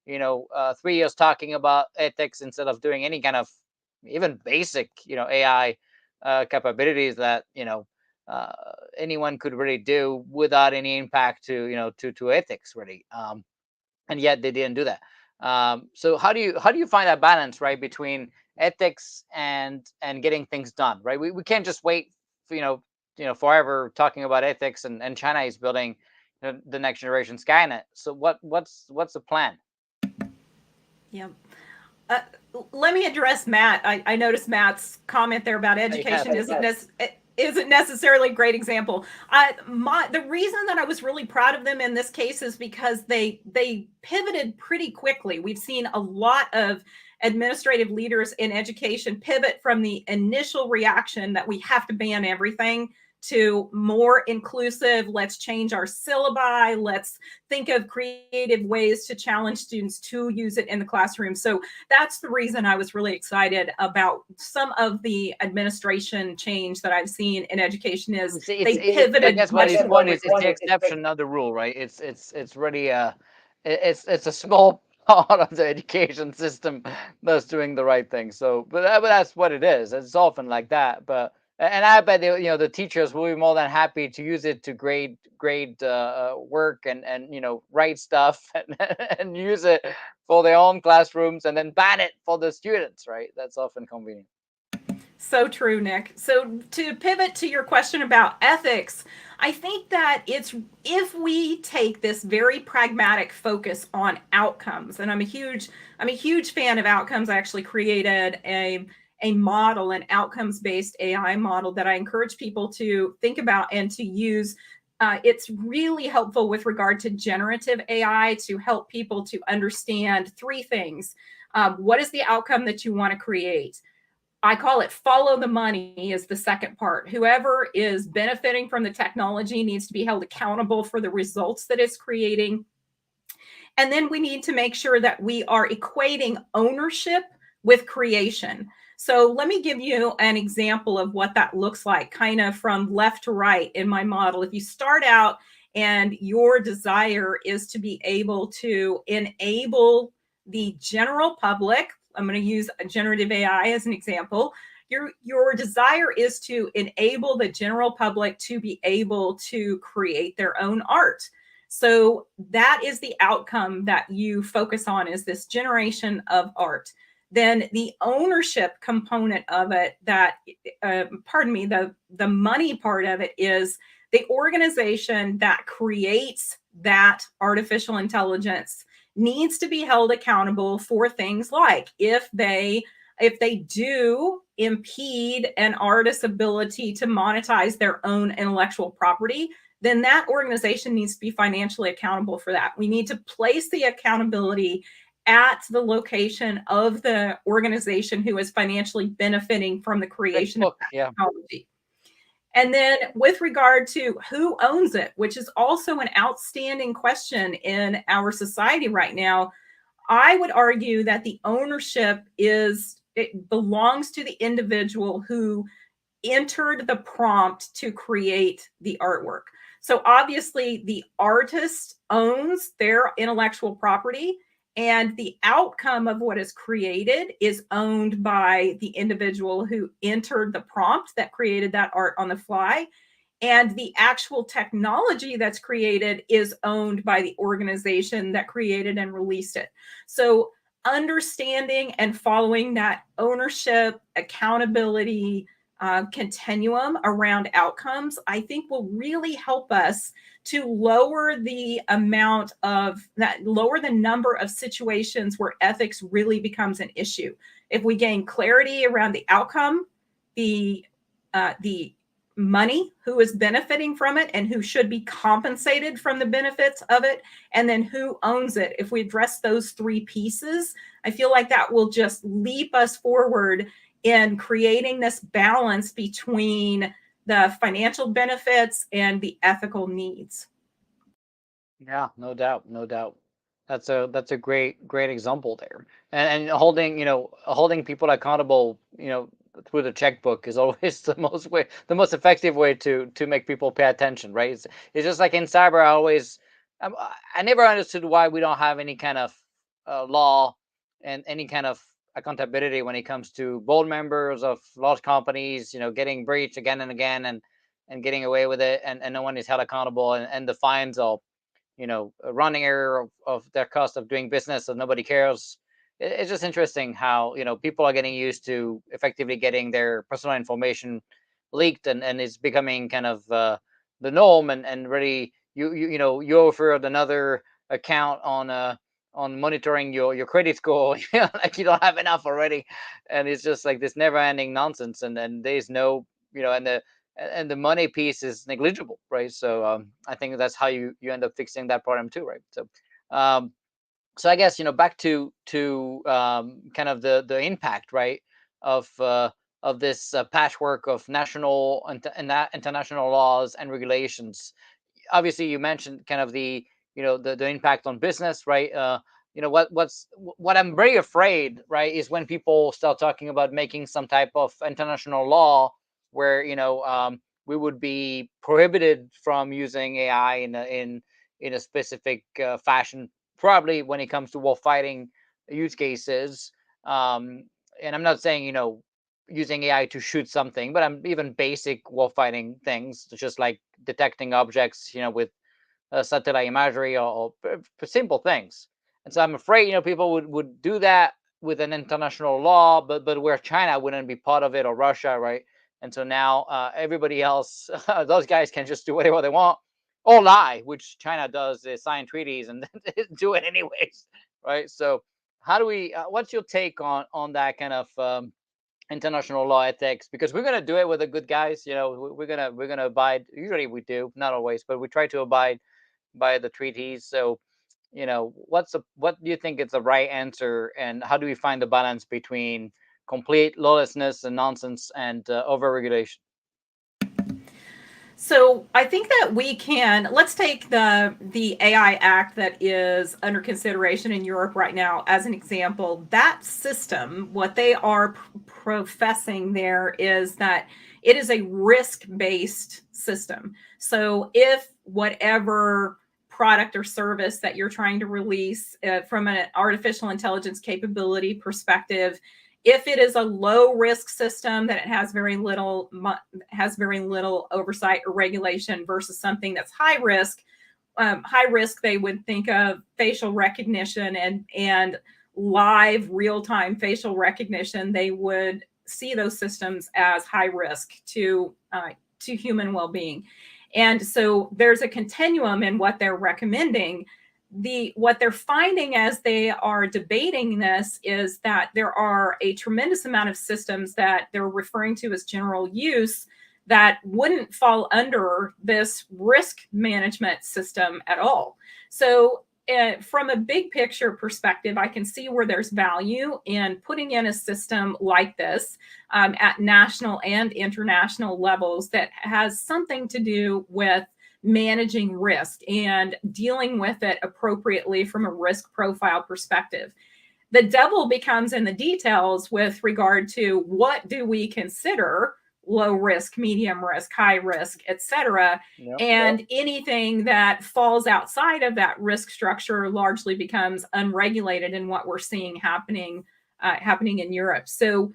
3 years talking about ethics instead of doing any kind of even basic, AI capabilities that uh, anyone could really do without any impact to to ethics, really. And yet they didn't do that. So how do you find that balance, right, between ethics and getting things done, right? We can't just wait for, forever talking about ethics, and China is building the next generation Skynet. So what's the plan? Yeah. Let me address Matt. I noticed Matt's comment there about Yeah, you kind of education isn't did. isn't necessarily a great example. The reason that I was really proud of them in this case is because they pivoted pretty quickly. We've seen a lot of administrative leaders in education pivot from the initial reaction that we have to ban everything to more inclusive. Let's change our syllabi. Let's think of creative ways to challenge students to use it in the classroom. So that's the reason I was really excited about some of the administration change that I've seen in education is It's they I pivoted guess what much his more point is, it's the quickly. exception, not the rule, right? It's really it's a small part of the education system that's doing the right thing. So, but that's what it is. It's often like that. But and I bet the teachers will be more than happy to use it to grade work and write stuff and use it for their own classrooms and then ban it for the students, right? That's often convenient. So true, Nick. So to pivot to your question about ethics, I think that it's if we take this very pragmatic focus on outcomes, and I'm a huge fan of outcomes. I actually created a model, an outcomes based AI model that I encourage people to think about and to use. It's really helpful with regard to generative AI to help people to understand three things. What is the outcome that you want to create? I call it follow the money is the second part. Whoever is benefiting from the technology needs to be held accountable for the results that it's creating. And then we need to make sure that we are equating ownership with creation. So let me give you an example of what that looks like, kind of from left to right in my model. If you start out and your desire is to be able to enable the general public, I'm going to use generative AI as an example. Your desire is to enable the general public to be able to create their own art. So that is the outcome that you focus on, is this generation of art. Then the ownership component of it, that pardon me, the money part of it, is the organization that creates that artificial intelligence needs to be held accountable for things like if they do impede an artist's ability to monetize their own intellectual property, then that organization needs to be financially accountable for that. We need to place the accountability at the location of the organization who is financially benefiting from the Good creation of book, yeah. that technology. And then with regard to who owns it, which is also an outstanding question in our society right now, I would argue that the ownership it belongs to the individual who entered the prompt to create the artwork. So obviously, the artist owns their intellectual property, and the outcome of what is created is owned by the individual who entered the prompt that created that art on the fly. And the actual technology that's created is owned by the organization that created and released it. So understanding and following that ownership, accountability, continuum around outcomes, I think will really help us to lower the number of situations where ethics really becomes an issue. If we gain clarity around the outcome, the money, who is benefiting from it and who should be compensated from the benefits of it, and then who owns it. If we address those three pieces, I feel like that will just leap us forward in creating this balance between the financial benefits and the ethical needs. Yeah, no doubt, no doubt. That's a great example there. And holding people accountable, through the checkbook is always the most effective way to make people pay attention, right? It's just like in cyber. I never understood why we don't have any kind of law and any kind of accountability when it comes to board members of large companies, getting breached again and again and getting away with it, and no one is held accountable, and the fines are a running error of their cost of doing business, so nobody cares. It's just interesting how people are getting used to effectively getting their personal information leaked, and it's becoming kind of the norm, and really you offered another account on monitoring your credit score. Like you don't have enough already, and it's just like this never ending nonsense, and there's no and and the money piece is negligible, right? So I think that's how you end up fixing that problem too, right? Um, so I guess, back to kind of the impact, right, of this patchwork of national and international laws and regulations. Obviously you mentioned kind of the impact on business, right? What I'm very afraid, right, is when people start talking about making some type of international law where we would be prohibited from using AI in a specific fashion, probably when it comes to war fighting use cases. um, and I'm not saying using AI to shoot something, but I'm even basic war fighting things, just like detecting objects, with satellite imagery, or simple things. And so I'm afraid, people would do that with an international law, but where China wouldn't be part of it, or Russia, right? And so now everybody else, those guys can just do whatever they want or lie, which China does, is sign treaties and do it anyways, right? So how do we? What's your take on that kind of international law ethics? Because we're gonna do it with the good guys. We're gonna abide. Usually we do, not always, but we try to abide by the treaties. So, what do you think is the right answer, and how do we find the balance between complete lawlessness and nonsense and overregulation? So I think that we can, let's take the AI Act that is under consideration in Europe right now as an example. That system, what they are professing there is that it is a risk-based system. So if whatever product or service that you're trying to release from an artificial intelligence capability perspective, if it is a low risk system that it has very little oversight or regulation versus something that's high risk, they would think of facial recognition and live real time facial recognition. They would see those systems as high risk to human well being. And so there's a continuum in what they're recommending. What they're finding as they are debating this is that there are a tremendous amount of systems that they're referring to as general use that wouldn't fall under this risk management system at all. So from a big picture perspective, I can see where there's value in putting in a system like this at national and international levels that has something to do with managing risk and dealing with it appropriately from a risk profile perspective. The devil becomes in the details with regard to what do we consider low risk, medium risk, high risk, etc. Yep. And anything that falls outside of that risk structure largely becomes unregulated in what we're seeing happening in Europe. So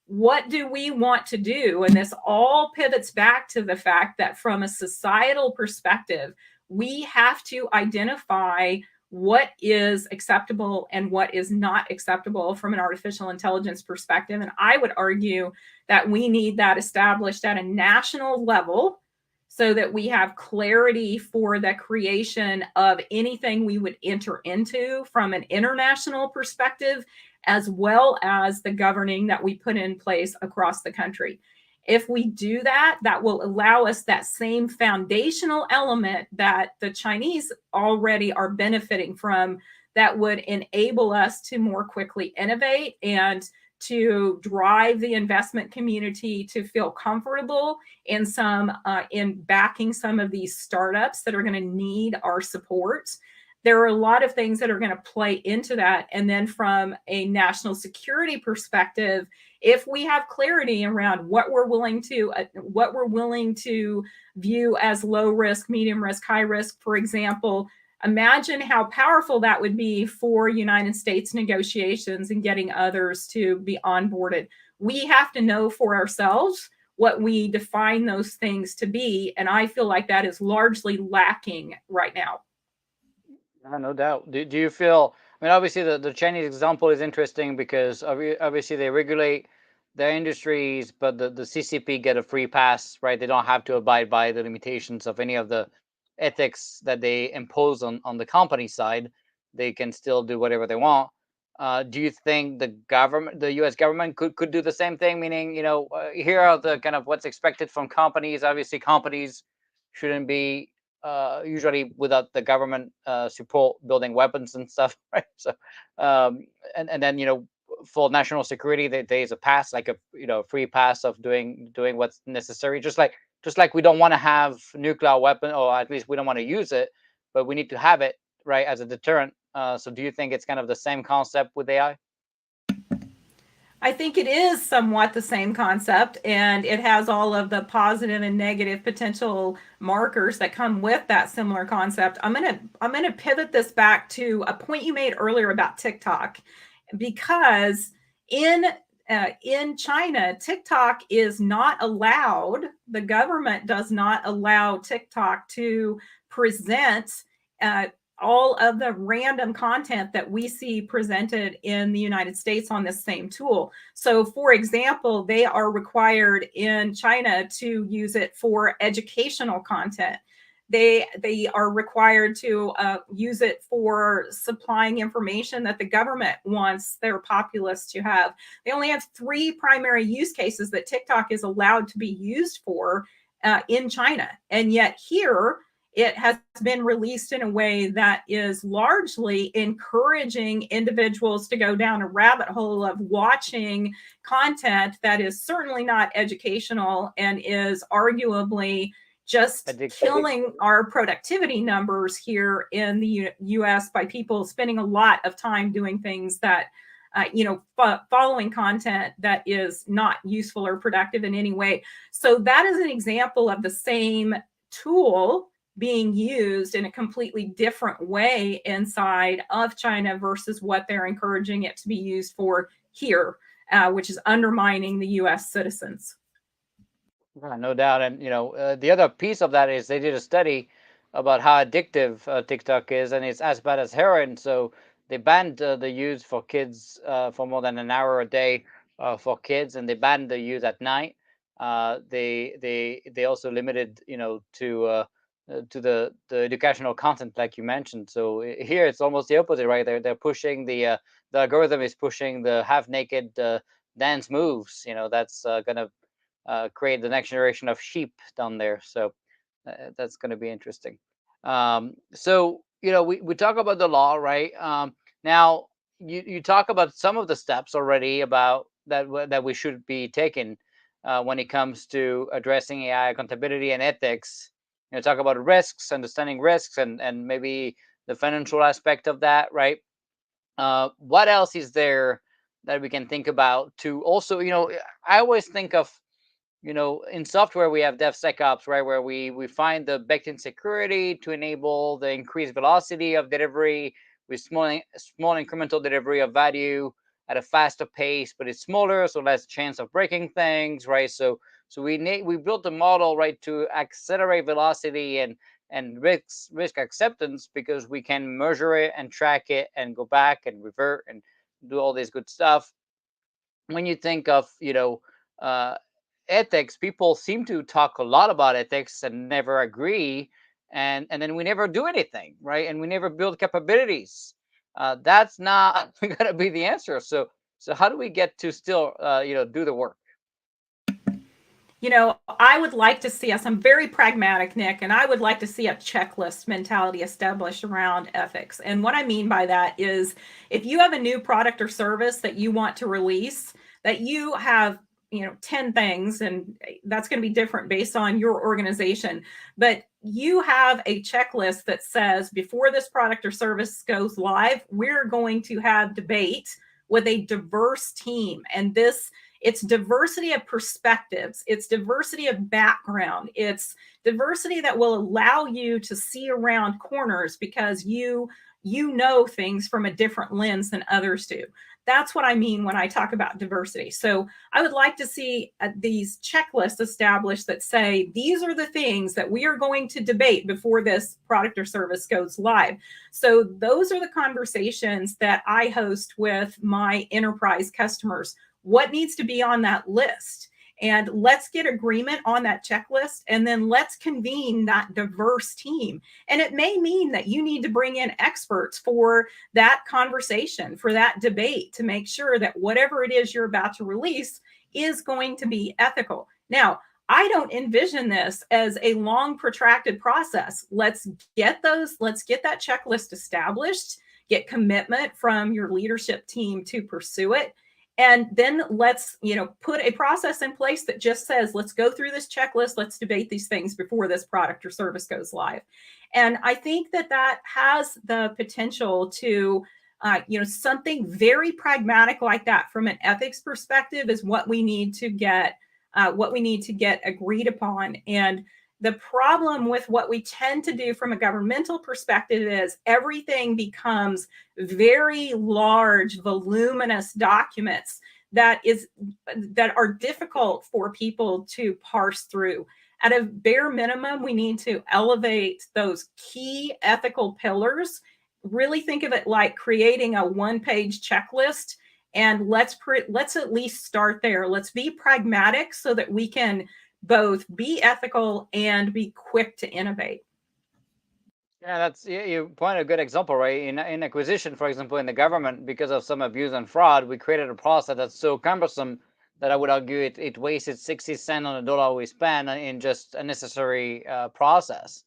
what do we want to do? And this all pivots back to the fact that from a societal perspective, we have to identify what is acceptable and what is not acceptable from an artificial intelligence perspective. And I would argue that we need that established at a national level so that we have clarity for the creation of anything we would enter into from an international perspective, as well as the governing that we put in place across the country. If we do that, that will allow us that same foundational element that the Chinese already are benefiting from, that would enable us to more quickly innovate and to drive the investment community to feel comfortable in backing some of these startups that are going to need our support. There are a lot of things that are going to play into that. And then from a national security perspective, if we have clarity around what we're willing to view as low risk, medium risk, high risk, for example, imagine how powerful that would be for United States negotiations and getting others to be onboarded. We have to know for ourselves what we define those things to be. And I feel like that is largely lacking right now. No doubt. Do you feel? I mean, obviously the Chinese example is interesting because obviously they regulate their industries, but the CCP get a free pass, right? They don't have to abide by the limitations of any of the ethics that they impose on the company side. They can still do whatever they want. Do you think the government, the U.S. government, could do the same thing? Meaning, here are the kind of what's expected from companies. Obviously, companies shouldn't be usually without the government support building weapons and stuff, right? So, um, and then for national security, there is a pass, like a free pass of doing what's necessary. Just like we don't want to have nuclear weapon, or at least we don't want to use it, but we need to have it, right, as a deterrent. So do you think it's kind of the same concept with AI? I think it is somewhat the same concept, and it has all of the positive and negative potential markers that come with that similar concept. I'm gonna pivot this back to a point you made earlier about TikTok, because in in China, TikTok is not allowed. The government does not allow TikTok to present uh, all of the random content that we see presented in the United States on this same tool. So, for example, they are required in China to use it for educational content. They are required to use it for supplying information that the government wants their populace to have. They only have three primary use cases that TikTok is allowed to be used for in China, and yet here it has been released in a way that is largely encouraging individuals to go down a rabbit hole of watching content that is certainly not educational and is arguably just Addictive. killing our productivity numbers here in the US by people spending a lot of time doing things that following content that is not useful or productive in any way. So that is an example of the same tool being used in a completely different way inside of China versus what they're encouraging it to be used for here, which is undermining the US citizens. Yeah, no doubt. And the other piece of that is they did a study about how addictive TikTok is, and it's as bad as heroin. So they banned the use for kids for more than an hour a day for kids, and they banned the use at night. They also limited, to the educational content, like you mentioned. So here it's almost the opposite, right? They're pushing the algorithm is pushing the half naked dance moves. That's gonna create the next generation of sheep down there. So that's going to be interesting. So we talk about the law, right? Now you talk about some of the steps already about that we should be taking when it comes to addressing AI accountability and ethics. Talk about risks, understanding risks, and maybe the financial aspect of that, right? What else is there that we can think about to also, I always think of, in software we have DevSecOps, right, where we find the backend security to enable the increased velocity of delivery with small incremental delivery of value at a faster pace, but it's smaller, so less chance of breaking things, right? So we built a model, right, to accelerate velocity and risk acceptance, because we can measure it and track it and go back and revert and do all this good stuff. When you think of uh, ethics, people seem to talk a lot about ethics and never agree, and then we never do anything, right? And we never build capabilities. That's not going to be the answer. So how do we get to still do the work? I would like to see us, I'm very pragmatic, Nick, and I would like to see a checklist mentality established around ethics. And what I mean by that is if you have a new product or service that you want to release, that you have 10 things, and that's going to be different based on your organization, but you have a checklist that says before this product or service goes live, we're going to have debate with a diverse team. And this it's diversity of perspectives, it's diversity of background, it's diversity that will allow you to see around corners because you know things from a different lens than others do. That's what I mean when I talk about diversity. So I would like to see these checklists established that say these are the things that we are going to debate before this product or service goes live. So those are the conversations that I host with my enterprise customers. What needs to be on that list? And let's get agreement on that checklist, and then let's convene that diverse team. And it may mean that you need to bring in experts for that conversation, for that debate, to make sure that whatever it is you're about to release is going to be ethical. Now, I don't envision this as a long, protracted process. Let's get that checklist established, get commitment from your leadership team to pursue it. And then let's, put a process in place that just says, let's go through this checklist, let's debate these things before this product or service goes live. And I think that that has the potential to, something very pragmatic like that from an ethics perspective is what we need to get agreed upon. And the problem with what we tend to do from a governmental perspective is everything becomes very large, voluminous documents that are difficult for people to parse through. At a bare minimum, we need to elevate those key ethical pillars. Really think of it like creating a one-page checklist, and let's at least start there. Let's be pragmatic so that we can both be ethical and be quick to innovate. Yeah, you point a good example, right? In acquisition, for example, in the government, because of some abuse and fraud, we created a process that's so cumbersome that I would argue it wasted 60 cents on a dollar we spend in just a necessary process.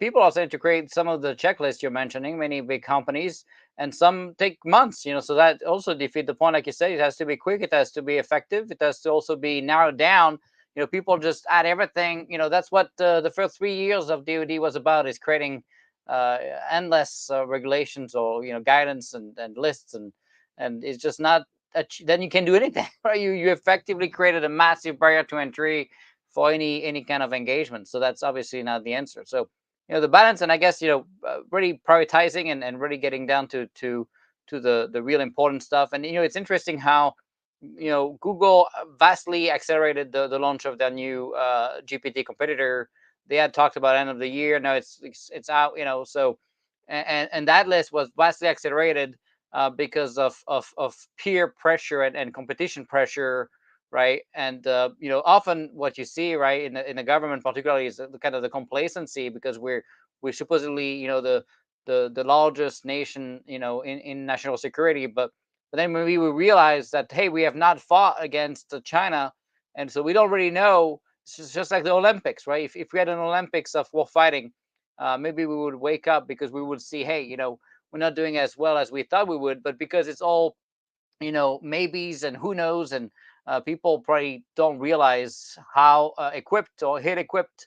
People are starting to create some of the checklists you're mentioning, many big companies, and some take months. So that also defeat the point. Like you said, it has to be quick, it has to be effective, it has to also be narrowed down. People just add everything. That's what the first 3 years of DoD was about, is creating uh, endless regulations or guidance and lists, and it's just not. Then you can't do anything, right? You effectively created a massive barrier to entry for any kind of engagement. So that's obviously not the answer. So the balance, and I guess really prioritizing and really getting down to the real important stuff. And it's interesting how Google vastly accelerated the launch of their new GPT competitor. They had talked about end of the year. Now it's out. So and that list was vastly accelerated because of peer pressure and competition pressure, right? And often what you see, right, in the government particularly, is the kind of the complacency, because we're supposedly the largest nation in national security, but then maybe we realize that, hey, we have not fought against China, and so we don't really know. It's just like the Olympics, right? If we had an Olympics of war fighting, maybe we would wake up, because we would see, hey, we're not doing as well as we thought we would, but because it's all maybes and who knows, and people probably don't realize how equipped or hit equipped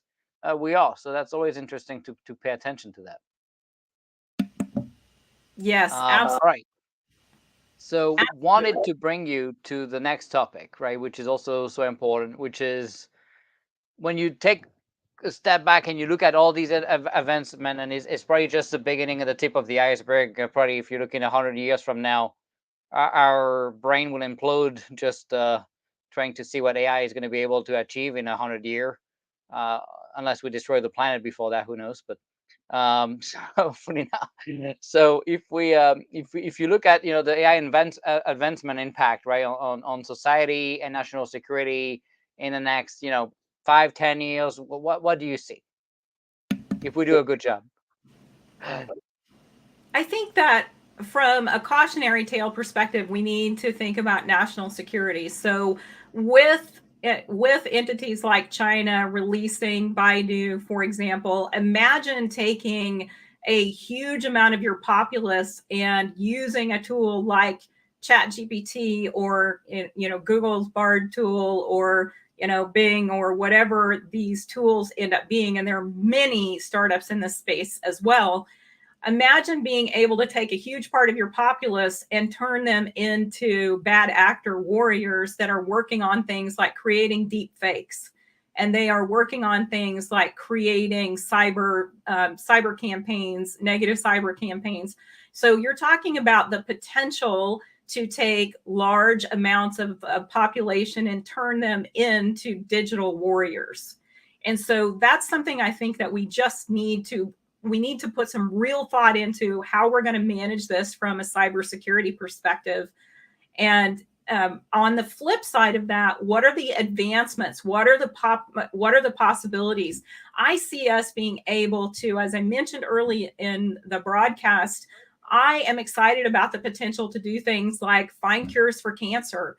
we are. So that's always interesting to pay attention to that. Yes, All right. So wanted to bring you to the next topic, right, which is also so important, which is when you take a step back and you look at all these events, man, and it's probably just the beginning of the tip of the iceberg. Probably if you're looking 100 years from now, our brain will implode just trying to see what AI is going to be able to achieve in 100 year, uh, unless we destroy the planet before that. Who knows? But so hopefully not. So if you look at the AI advancement impact, right, on society and national security in the next 5-10 years, what do you see if we do a good job? I think that from a cautionary tale perspective, we need to think about national security. So with entities like China releasing Baidu, for example, imagine taking a huge amount of your populace and using a tool like ChatGPT, or Google's Bard tool, or Bing, or whatever these tools end up being. And there are many startups in this space as well. Imagine being able to take a huge part of your populace and turn them into bad actor warriors that are working on things like creating deep fakes, and they are working on things like creating cyber campaigns, negative cyber campaigns. So you're talking about the potential to take large amounts of population and turn them into digital warriors. And so that's something I think that we need to put some real thought into how we're going to manage this from a cybersecurity perspective. And on the flip side of that, what are the advancements? What are the possibilities? I see us being able to, as I mentioned early in the broadcast, I am excited about the potential to do things like find cures for cancer,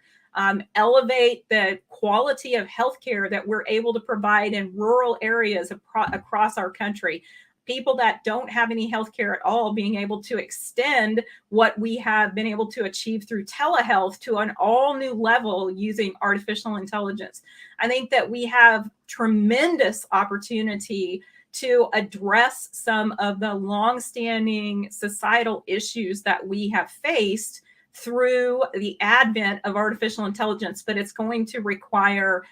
elevate the quality of healthcare that we're able to provide in rural areas across our country. People that don't have any healthcare at all being able to extend what we have been able to achieve through telehealth to an all new level using artificial intelligence. I think that we have tremendous opportunity to address some of the longstanding societal issues that we have faced through the advent of artificial intelligence, but it's going to require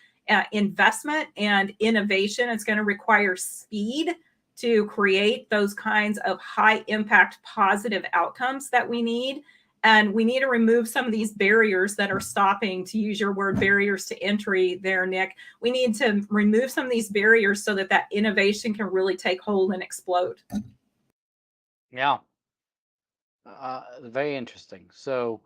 investment and innovation. It's going to require speed to create those kinds of high impact positive outcomes that we need. And we need to remove some of these barriers that are stopping, to use your word, barriers to entry there, Nick. We need to remove some of these barriers so that that innovation can really take hold and explode. Yeah, very interesting. So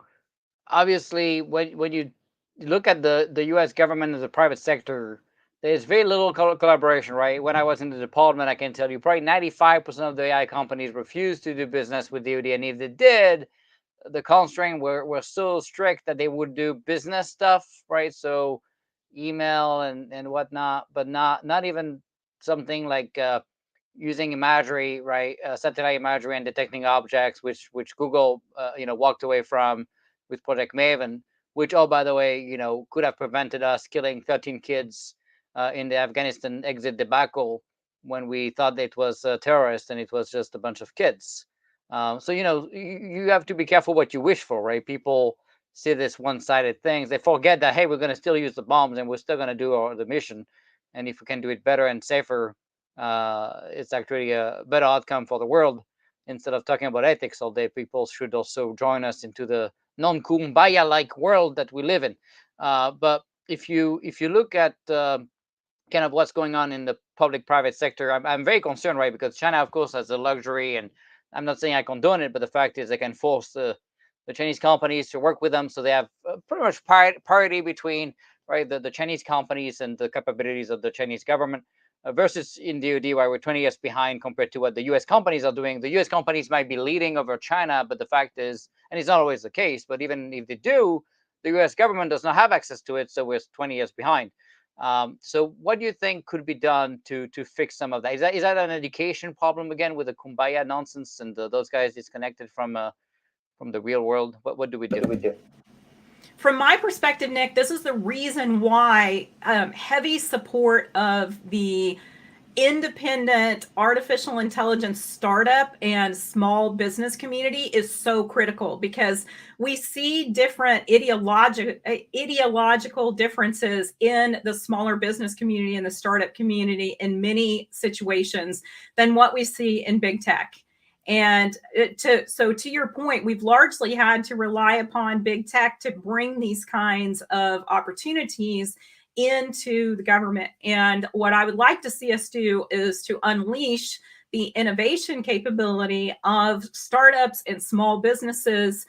obviously, when you look at the U.S. government as a private sector, there's very little collaboration, right? When I was in the department, I can tell you probably 95% of the AI companies refused to do business with DoD, and if they did, the constraint were so strict that they would do business stuff, right? So email and whatnot, but not even something like using imagery, right? Satellite imagery and detecting objects, which Google walked away from with Project Maven, which, oh, by the way, could have prevented us killing 13 kids in the Afghanistan exit debacle when we thought it was a terrorist and it was just a bunch of kids. So you have to be careful what you wish for, right? People see this one-sided things. They forget that, hey, we're going to still use the bombs and we're still going to do the mission, and if we can do it better and safer, it's actually a better outcome for the world. Instead of talking about ethics all day, people should also join us into the non-kumbaya like world that we live in. But if you look at kind of what's going on in the public-private sector, I'm very concerned, right? Because China, of course, has the luxury, and I'm not saying I condone it, but the fact is they can force the Chinese companies to work with them, so they have pretty much parity between, right, the Chinese companies and the capabilities of the Chinese government. Versus in DoD, where we're 20 years behind compared to what the U.S. companies are doing. The U.S. companies might be leading over China, but the fact is, and it's not always the case, but even if they do, the U.S. government does not have access to it, so we're 20 years behind. So what do you think could be done to fix some of that? Is that an education problem again with the kumbaya nonsense and those guys disconnected from the real world? What do we do? From my perspective, Nick, this is the reason why heavy support of the independent artificial intelligence startup and small business community is so critical, because we see different ideological differences in the smaller business community and the startup community in many situations than what we see in big tech. And to your point, we've largely had to rely upon big tech to bring these kinds of opportunities into the government. And what I would like to see us do is to unleash the innovation capability of startups and small businesses.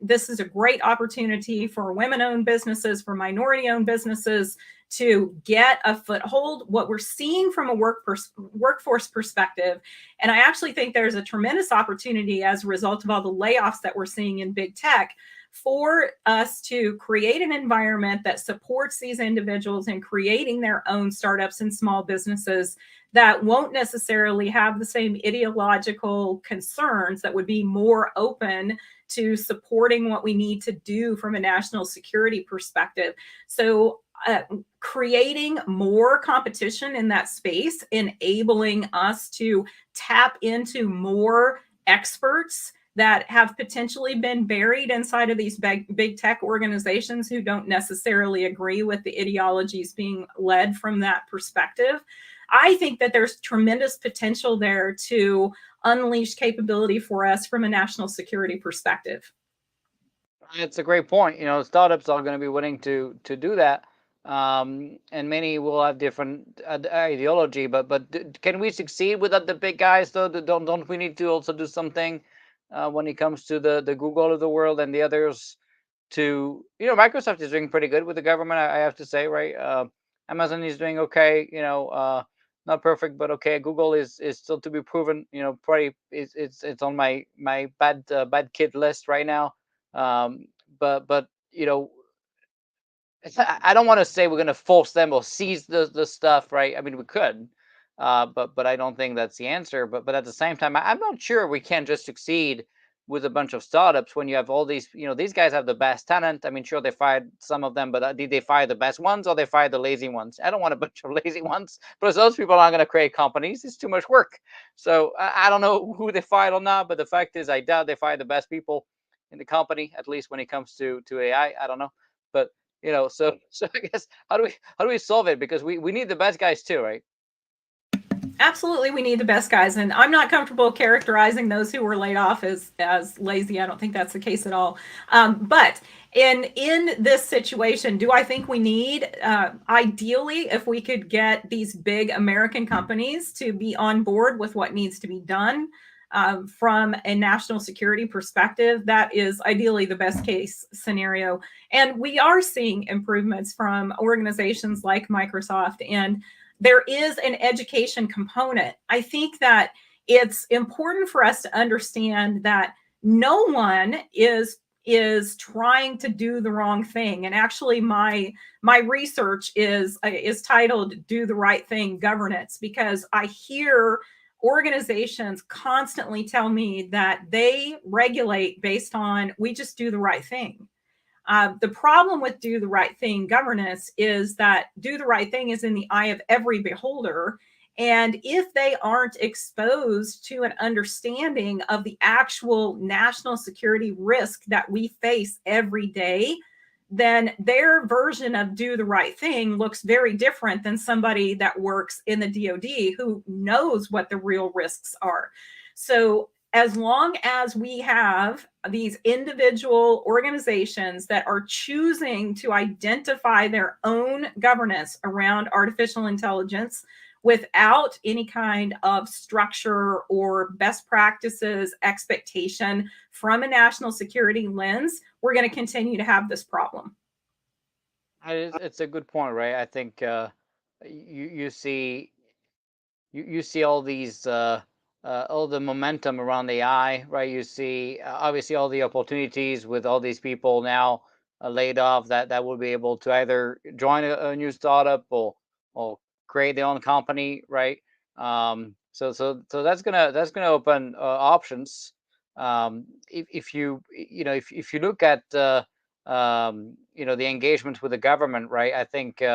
This is a great opportunity for women-owned businesses, for minority-owned businesses to get a foothold. What we're seeing from a workforce perspective, and I actually think there's a tremendous opportunity as a result of all the layoffs that we're seeing in big tech, for us to create an environment that supports these individuals in creating their own startups and small businesses that won't necessarily have the same ideological concerns, that would be more open to supporting what we need to do from a national security perspective. So creating more competition in that space, enabling us to tap into more experts that have potentially been buried inside of these big tech organizations who don't necessarily agree with the ideologies being led from that perspective. I think that there's tremendous potential there to unleash capability for us from a national security perspective. It's a great point. Startups are going to be willing to do that, and many will have different ideology. But can we succeed without the big guys though? Don't we need to also do something when it comes to the Google of the world and the others? to, Microsoft is doing pretty good with the government, I have to say, right? Amazon is doing okay, not perfect, but okay. Google is still to be proven, probably it's on my bad kid list right now. But I don't want to say we're going to force them or seize the stuff, right? I mean, we could, but I don't think that's the answer. But at the same time, I'm not sure we can just succeed with a bunch of startups when you have all these. These guys have the best talent. I mean, sure they fired some of them, but did they fire the best ones or they fired the lazy ones? I don't want a bunch of lazy ones, because those people aren't going to create companies. It's too much work. So I don't know who they fired or not, but the fact is, I doubt they fired the best people in the company, at least when it comes to AI. I don't know, but so I guess, how do we solve it, because we need the best guys too, right? Absolutely, we need the best guys, and I'm not comfortable characterizing those who were laid off as lazy. I don't think that's the case at all. But in this situation, do I think we need, ideally, if we could get these big American companies to be on board with what needs to be done, from a national security perspective, that is ideally the best case scenario. And we are seeing improvements from organizations like Microsoft, and there is an education component. I think that it's important for us to understand that no one is trying to do the wrong thing. And actually, my research is titled "Do the Right Thing: Governance," because I hear organizations constantly tell me that they regulate based on, we just do the right thing. The problem with do the right thing governance is that do the right thing is in the eye of every beholder. And if they aren't exposed to an understanding of the actual national security risk that we face every day, then their version of do the right thing looks very different than somebody that works in the DoD who knows what the real risks are. So as long as we have these individual organizations that are choosing to identify their own governance around artificial intelligence without any kind of structure or best practices expectation from a national security lens, we're going to continue to have this problem. It's a good point, right? I think you see you see all the momentum around AI, right? You see obviously all the opportunities with all these people now laid off, that will be able to either join a new startup or create their own company, right? So that's gonna open options. If if you look at the engagement with the government, right? I think we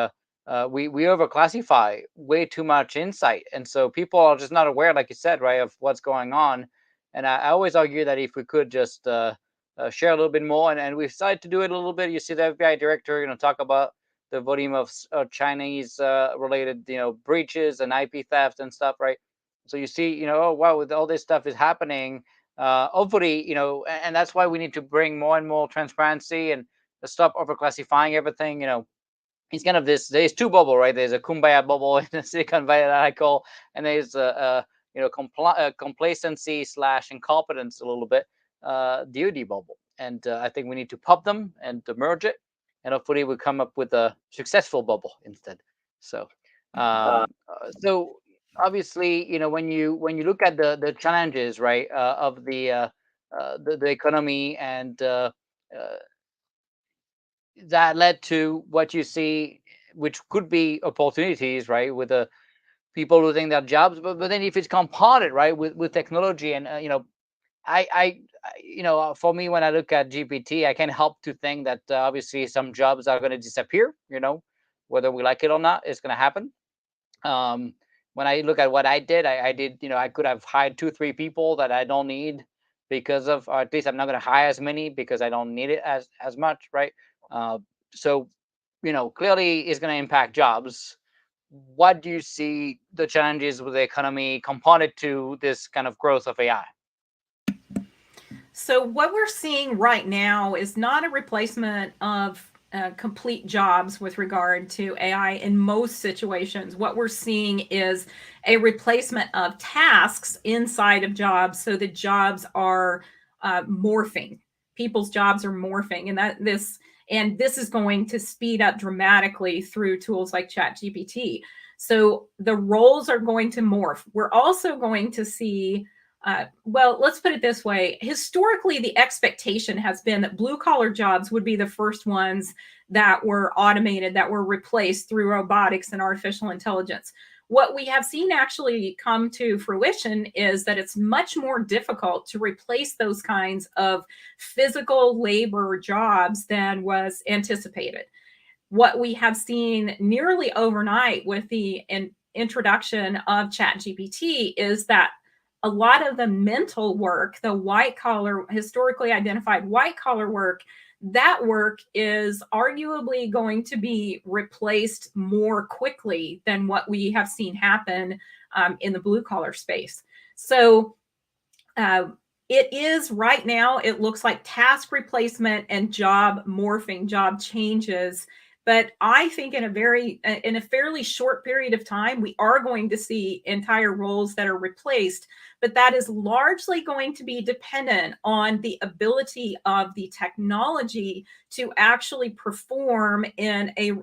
overclassify way too much insight, and so people are just not aware, like you said, right, of what's going on. And I always argue that if we could just share a little bit more, and we've started to do it a little bit. You see the FBI director, talk about the volume of Chinese related, breaches and IP theft and stuff, right? So you see, oh wow, with all this stuff is happening. Hopefully, and that's why we need to bring more and more transparency and stop overclassifying everything. It's kind of this, there's two bubble, right? There's a kumbaya bubble in the Silicon Valley that I call, and there's complacency slash incompetence a little bit, DoD bubble. And I think we need to pop them and to merge it, and hopefully we come up with a successful bubble instead. So so obviously, when you look at the challenges, right, of the economy, and uh, that led to what you see, which could be opportunities, right, with the people losing their jobs. But then if it's compounded, right, with technology, and for me, when I look at GPT, I can't help to think that obviously some jobs are going to disappear. Whether we like it or not, it's going to happen. um, when I look at what I did, I could have hired two, three people that I don't need, because of, or at least I'm not going to hire as many because I don't need it as much, right? Uh, so, clearly it's going to impact jobs. What do you see the challenges with the economy component to this kind of growth of AI? So, what we're seeing right now is not a replacement of complete jobs with regard to AI in most situations. What we're seeing is a replacement of tasks inside of jobs, so the jobs are morphing. people's jobs are morphing, and this is going to speed up dramatically through tools like ChatGPT. So the roles are going to morph. We're also going to see, well, let's put it this way. Historically, the expectation has been that blue collar jobs would be the first ones that were automated, that were replaced through robotics and artificial intelligence. What we have seen actually come to fruition is that it's much more difficult to replace those kinds of physical labor jobs than was anticipated. What we have seen nearly overnight with the introduction of ChatGPT is that a lot of the mental work, the white collar, historically identified white collar work, that work is arguably going to be replaced more quickly than what we have seen happen in the blue collar space. So uh, it is right now, it looks like task replacement and job morphing, job changes. But I think in a fairly short period of time, we are going to see entire roles that are replaced. But that is largely going to be dependent on the ability of the technology to actually perform in a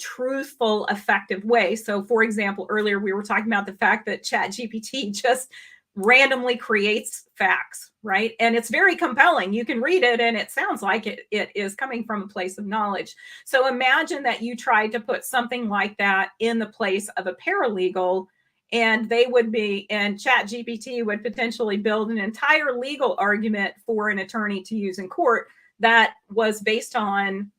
truthful, effective way. So, for example, earlier we were talking about the fact that ChatGPT just randomly creates facts, right? And it's very compelling. You can read it and it sounds like it is coming from a place of knowledge. So imagine that you tried to put something like that in the place of a paralegal, and ChatGPT would potentially build an entire legal argument for an attorney to use in court that was based on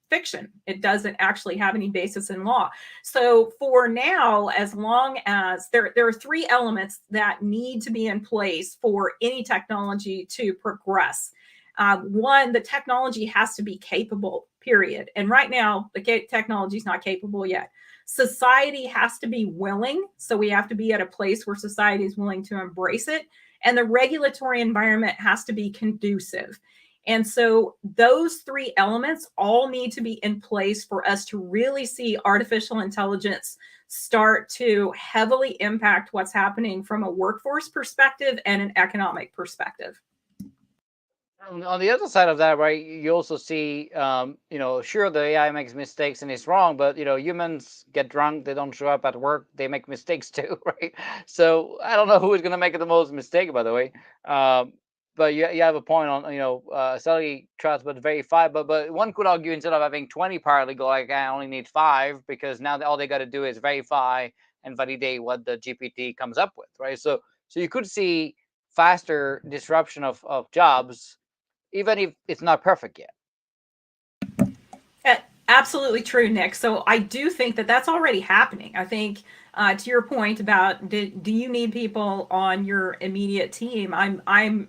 fiction. It doesn't actually have any basis in law. So for now, as long as there are three elements that need to be in place for any technology to progress. One, the technology has to be capable, period. And right now, the technology is not capable yet. Society has to be willing. So we have to be at a place where society is willing to embrace it. And the regulatory environment has to be conducive. And so those three elements all need to be in place for us to really see artificial intelligence start to heavily impact what's happening from a workforce perspective and an economic perspective. On the other side of that, right, you also see, sure, the AI makes mistakes and it's wrong, but humans get drunk, they don't show up at work, they make mistakes too, right? So I don't know who is going to make the most mistake, by the way. But you have a point on, study, trust, but verify. But one could argue, instead of having 20 paralegal, like, I only need 5, because now all they got to do is verify and validate what the GPT comes up with, right? So you could see faster disruption of jobs, even if it's not perfect yet. Absolutely true, Nick. So I do think that that's already happening. I think to your point about do you need people on your immediate team? I'm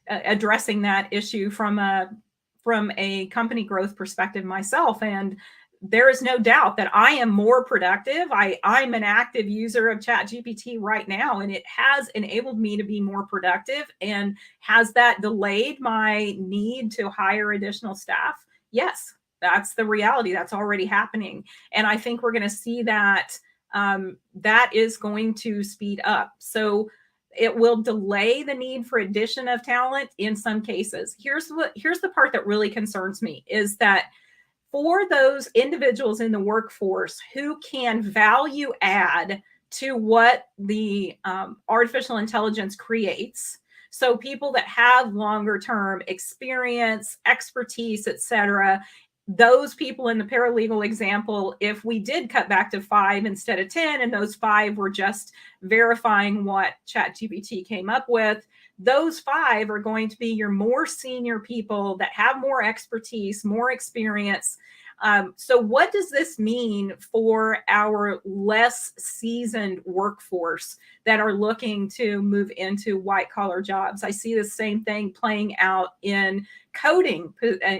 addressing that issue from a company growth perspective myself, and there is no doubt that I am more productive. I'm an active user of ChatGPT right now, and it has enabled me to be more productive. And has that delayed my need to hire additional staff? Yes, that's the reality. That's already happening. And I think we're going to see that that is going to speed up. So it will delay the need for addition of talent in some cases. Here's the part that really concerns me is that for those individuals in the workforce who can value add to what the artificial intelligence creates, so people that have longer term experience, expertise, et cetera, those people in the paralegal example, if we did cut back to 5 instead of 10, and those 5 were just verifying what ChatGPT came up with, those 5 are going to be your more senior people that have more expertise, more experience. So what does this mean for our less seasoned workforce that are looking to move into white collar jobs? I see the same thing playing out in coding,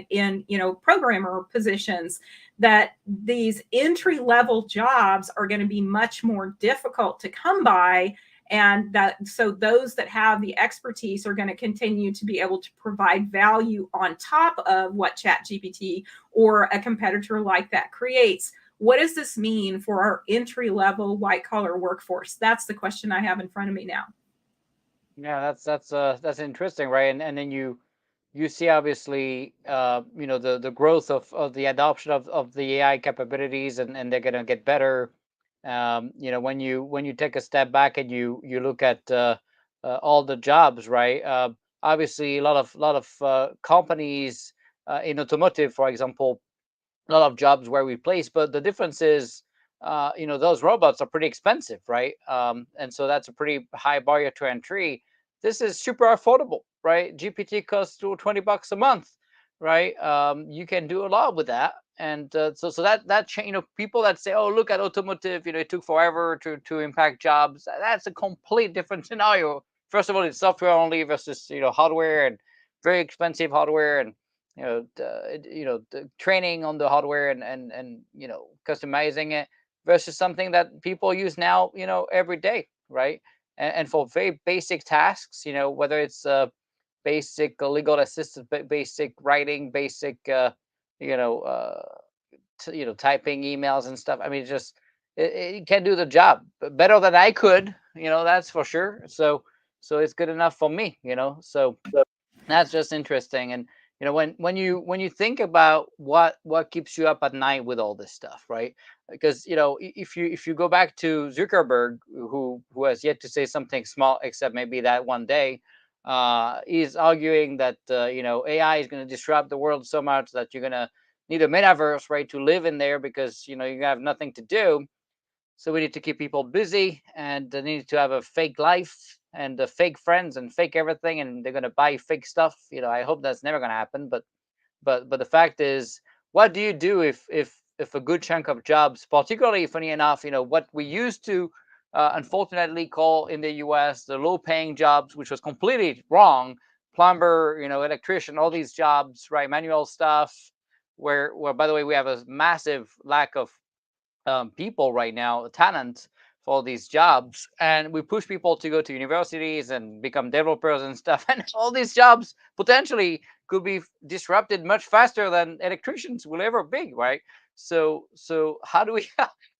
in programmer positions, that these entry level jobs are going to be much more difficult to come by, and so those that have the expertise are going to continue to be able to provide value on top of what ChatGPT or a competitor like that creates. What does this mean for our entry level white collar workforce? That's the question I have in front of me now. Yeah, that's interesting, right? And then you see obviously the growth of the adoption of the AI capabilities, and they're gonna get better. When you take a step back and you look at all the jobs, right? Obviously, a lot of companies in automotive, for example, a lot of jobs were replaced, but the difference is, those robots are pretty expensive, right? And so that's a pretty high barrier to entry. This is super affordable, right? GPT costs $20 a month, right? You can do a lot with that. And so people that say, oh, look at automotive, it took forever to impact jobs. That's a complete different scenario. First of all, it's software only versus hardware, and very expensive hardware, and the training on the hardware, and customizing it, versus something that people use now every day, right? And for very basic tasks, whether it's basic legal assistance, basic writing, basic you know uh, typing emails and stuff. I mean, just it can do the job better than I could, that's for sure. So it's good enough for me, so that's just interesting. And when you think about what keeps you up at night with all this stuff, right? Because if you go back to Zuckerberg, who has yet to say something small, except maybe that one day, he's arguing that AI is going to disrupt the world so much that you're going to need a metaverse, right, to live in there, because you have nothing to do. So we need to keep people busy, and they need to have a fake life and fake friends and fake everything, and they're gonna buy fake stuff. I hope that's never gonna happen. But the fact is, what do you do if a good chunk of jobs, particularly funny enough, what we used to unfortunately call in the U.S. the low-paying jobs, which was completely wrong, plumber, electrician, all these jobs, right, manual stuff, where by the way we have a massive lack of people right now, talent for all these jobs, and we push people to go to universities and become developers and stuff, and all these jobs potentially could be disrupted much faster than electricians will ever be, right? So how do we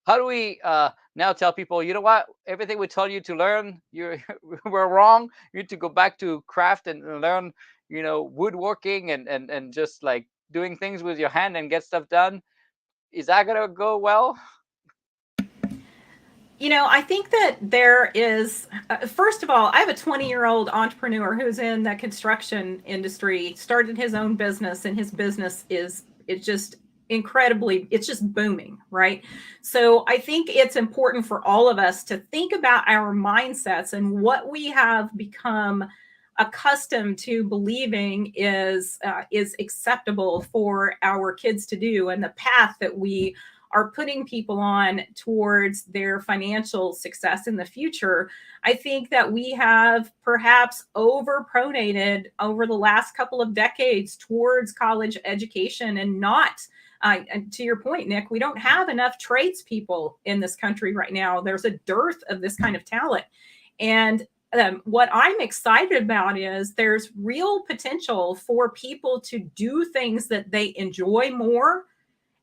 how do we now tell people, you know what, everything we told you to learn, you were wrong. You need to go back to craft and learn, woodworking, and just like doing things with your hand and get stuff done. Is that gonna go well? I think that there is, first of all, I have a 20-year-old entrepreneur who's in the construction industry, started his own business, and his business is just incredibly, it's just booming, right? So I think it's important for all of us to think about our mindsets and what we have become accustomed to believing is acceptable for our kids to do, and the path that we are putting people on towards their financial success in the future. I think that we have perhaps overpronated over the last couple of decades towards college education, and not, and to your point, Nick, we don't have enough tradespeople in this country right now. There's a dearth of this kind of talent. And what I'm excited about is there's real potential for people to do things that they enjoy more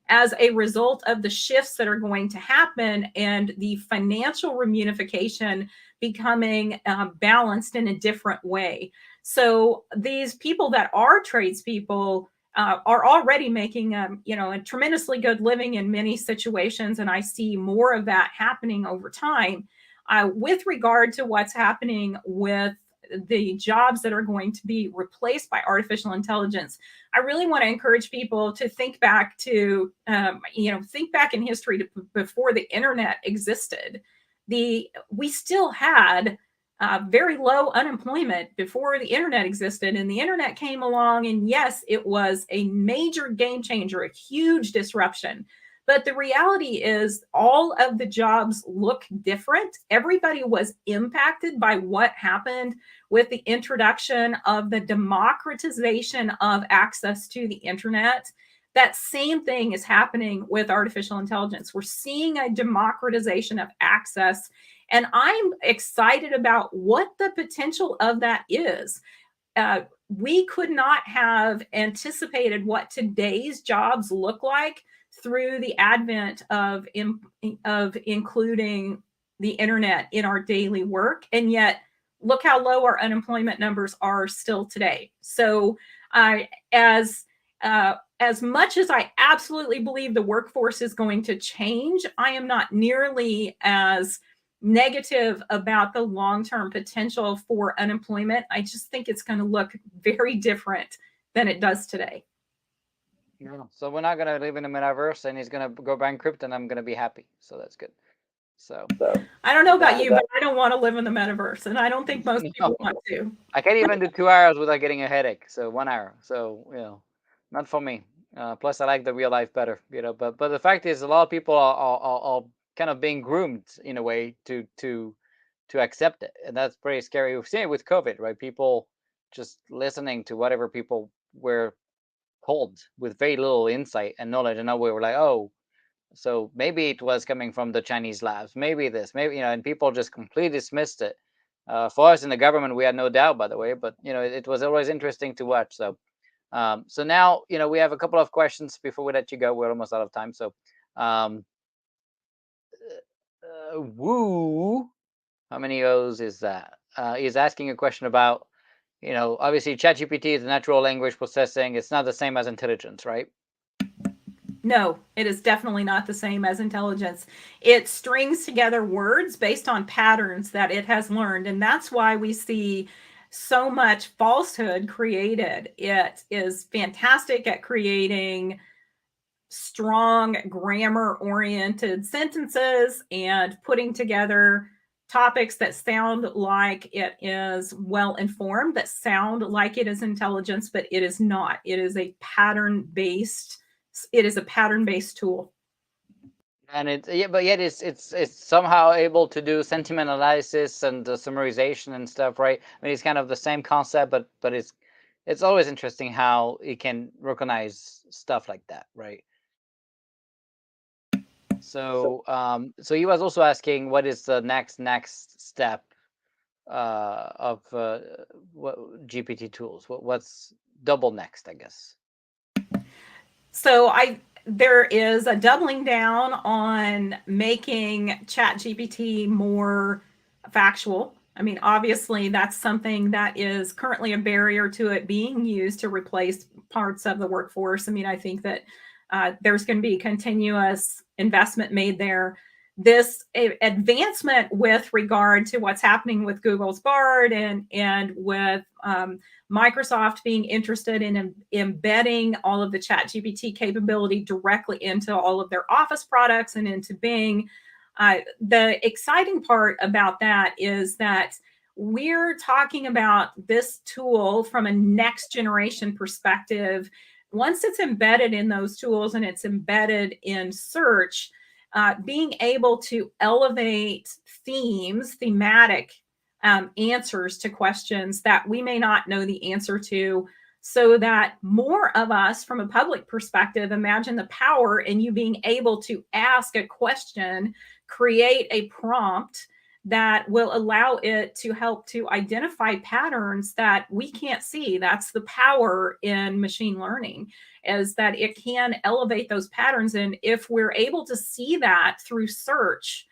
as a result of the shifts that are going to happen, and the financial remunification becoming balanced in a different way. So these people that are tradespeople are already making a tremendously good living in many situations, and I see more of that happening over time. With regard to what's happening with the jobs that are going to be replaced by artificial intelligence, I really want to encourage people to think back to, think back in history to before the internet existed. We still had very low unemployment before the internet existed, and the internet came along, and yes, it was a major game changer, a huge disruption. But the reality is, all of the jobs look different. Everybody was impacted by what happened with the introduction of the democratization of access to the internet. That same thing is happening with artificial intelligence. We're seeing a democratization of access, and I'm excited about what the potential of that is. We could not have anticipated what today's jobs look like through the advent of including the internet in our daily work, and yet look how low our unemployment numbers are still today. So, as as much as I absolutely believe the workforce is going to change, I am not nearly as negative about the long-term potential for unemployment. I just think it's going to look very different than it does today. Yeah. So we're not gonna live in a metaverse, and he's gonna go bankrupt, and I'm gonna be happy. So that's good. So I don't know with about that, you, but I don't want to live in the metaverse, and I don't think most no, people want to. I can't even do 2 hours without getting a headache. So 1 hour. So not for me. Plus, I like the real life better. But the fact is, a lot of people are kind of being groomed in a way to accept it, and that's pretty scary. We've seen it with COVID, right? People just listening to whatever people were told with very little insight and knowledge, and now we were like, oh, so maybe it was coming from the Chinese labs, maybe this, maybe and people just completely dismissed it. For us in the government, we had no doubt, by the way, but it was always interesting to watch. So now we have a couple of questions before we let you go. We're almost out of time. So, um, woo, how many O's is that? He's asking a question about, obviously ChatGPT is natural language processing. It's not the same as intelligence, right? No, it is definitely not the same as intelligence. It strings together words based on patterns that it has learned. And that's why we see so much falsehood created. It is fantastic at creating strong grammar oriented sentences and putting together topics that sound like it is well informed, that sound like it is intelligence, but it is not. It is a pattern based tool. And but yet it's somehow able to do sentiment analysis and summarization and stuff, right? I mean, it's kind of the same concept, but it's always interesting how it can recognize stuff like that, right? So he was also asking what is the next step of what GPT tools? What's double next, I guess. So I there is a doubling down on making ChatGPT more factual. I mean, obviously, that's something that is currently a barrier to it being used to replace parts of the workforce. I mean, I think that there's going to be continuous investment made there. This advancement with regard to what's happening with Google's Bard and with Microsoft being interested in embedding all of the ChatGPT capability directly into all of their Office products and into Bing. The exciting part about that is that we're talking about this tool from a next generation perspective. Once it's embedded in those tools and it's embedded in search, being able to elevate thematic answers to questions that we may not know the answer to, so that more of us, from a public perspective, imagine the power in you being able to ask a question, create a prompt that will allow it to help to identify patterns that we can't see. That's the power in machine learning, is that it can elevate those patterns. And if we're able to see that through search,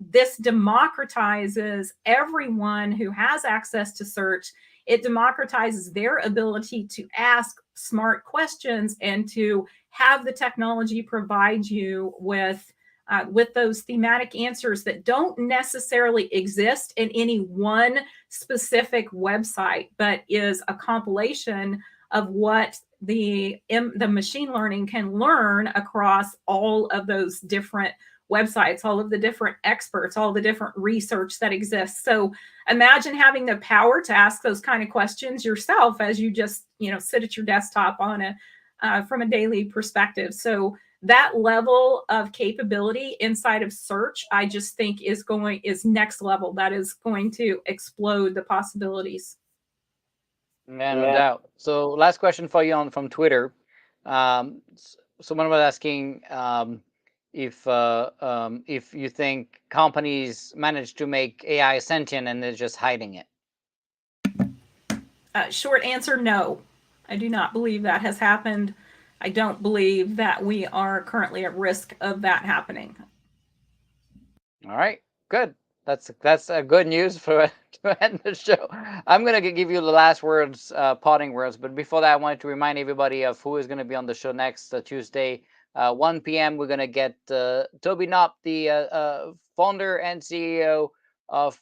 this democratizes everyone who has access to search. It democratizes their ability to ask smart questions and to have the technology provide you with those thematic answers that don't necessarily exist in any one specific website, but is a compilation of what the machine learning can learn across all of those different websites, all of the different experts, all the different research that exists. So imagine having the power to ask those kind of questions yourself as you just sit at your desktop on a from a daily perspective. So that level of capability inside of search, I just think is next level. That is going to explode the possibilities. Yeah, no doubt. So last question for you on from Twitter. Someone was asking if you think companies manage to make AI sentient and they're just hiding it. Short answer, no. I do not believe that has happened. I don't believe that we are currently at risk of that happening. All right, good. That's a good news for to end the show. I'm gonna give you the last words, parting words, but before that, I wanted to remind everybody of who is gonna be on the show next Tuesday, 1 p.m. We're gonna get Toby Knopp, the founder and CEO of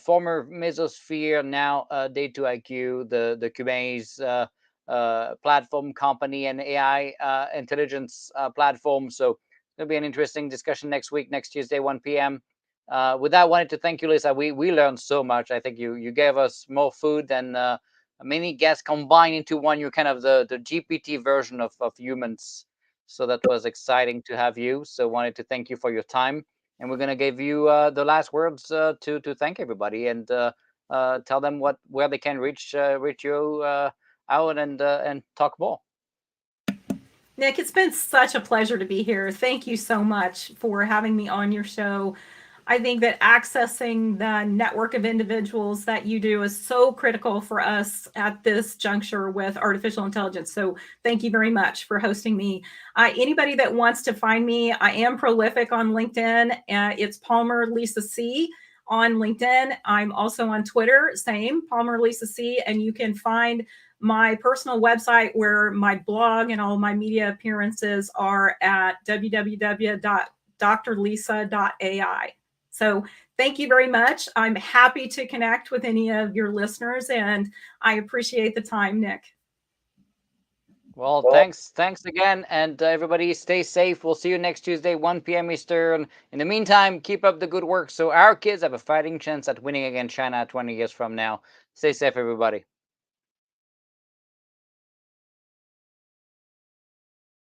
former Mesosphere, now Day2IQ, the Kubernetes platform company and AI intelligence platform. So it'll be an interesting discussion next week, next Tuesday, 1 p.m. With that, I wanted to thank you, Lisa. We learned so much. I think you gave us more food than many guests combined into one. You're kind of the GPT version of humans. So that was exciting to have you. So wanted to thank you for your time. And we're gonna give you the last words to thank everybody and tell them what where they can reach you out and talk more. Nick, it's been such a pleasure to be here. Thank you so much for having me on your show. I think that accessing the network of individuals that you do is so critical for us at this juncture with artificial intelligence. So, thank you very much for hosting me. Anybody that wants to find me, I am prolific on LinkedIn. It's Palmer Lisa C on LinkedIn. I'm also on Twitter, same Palmer Lisa C, and you can find my personal website where my blog and all my media appearances are at www.drlisa.ai. So thank you very much. I'm happy to connect with any of your listeners, and I appreciate the time, Nick. Well, thanks again, and everybody stay safe. We'll see you next Tuesday, 1 p.m. Eastern. In the meantime, keep up the good work so our kids have a fighting chance at winning against China 20 years from now. Stay safe, everybody.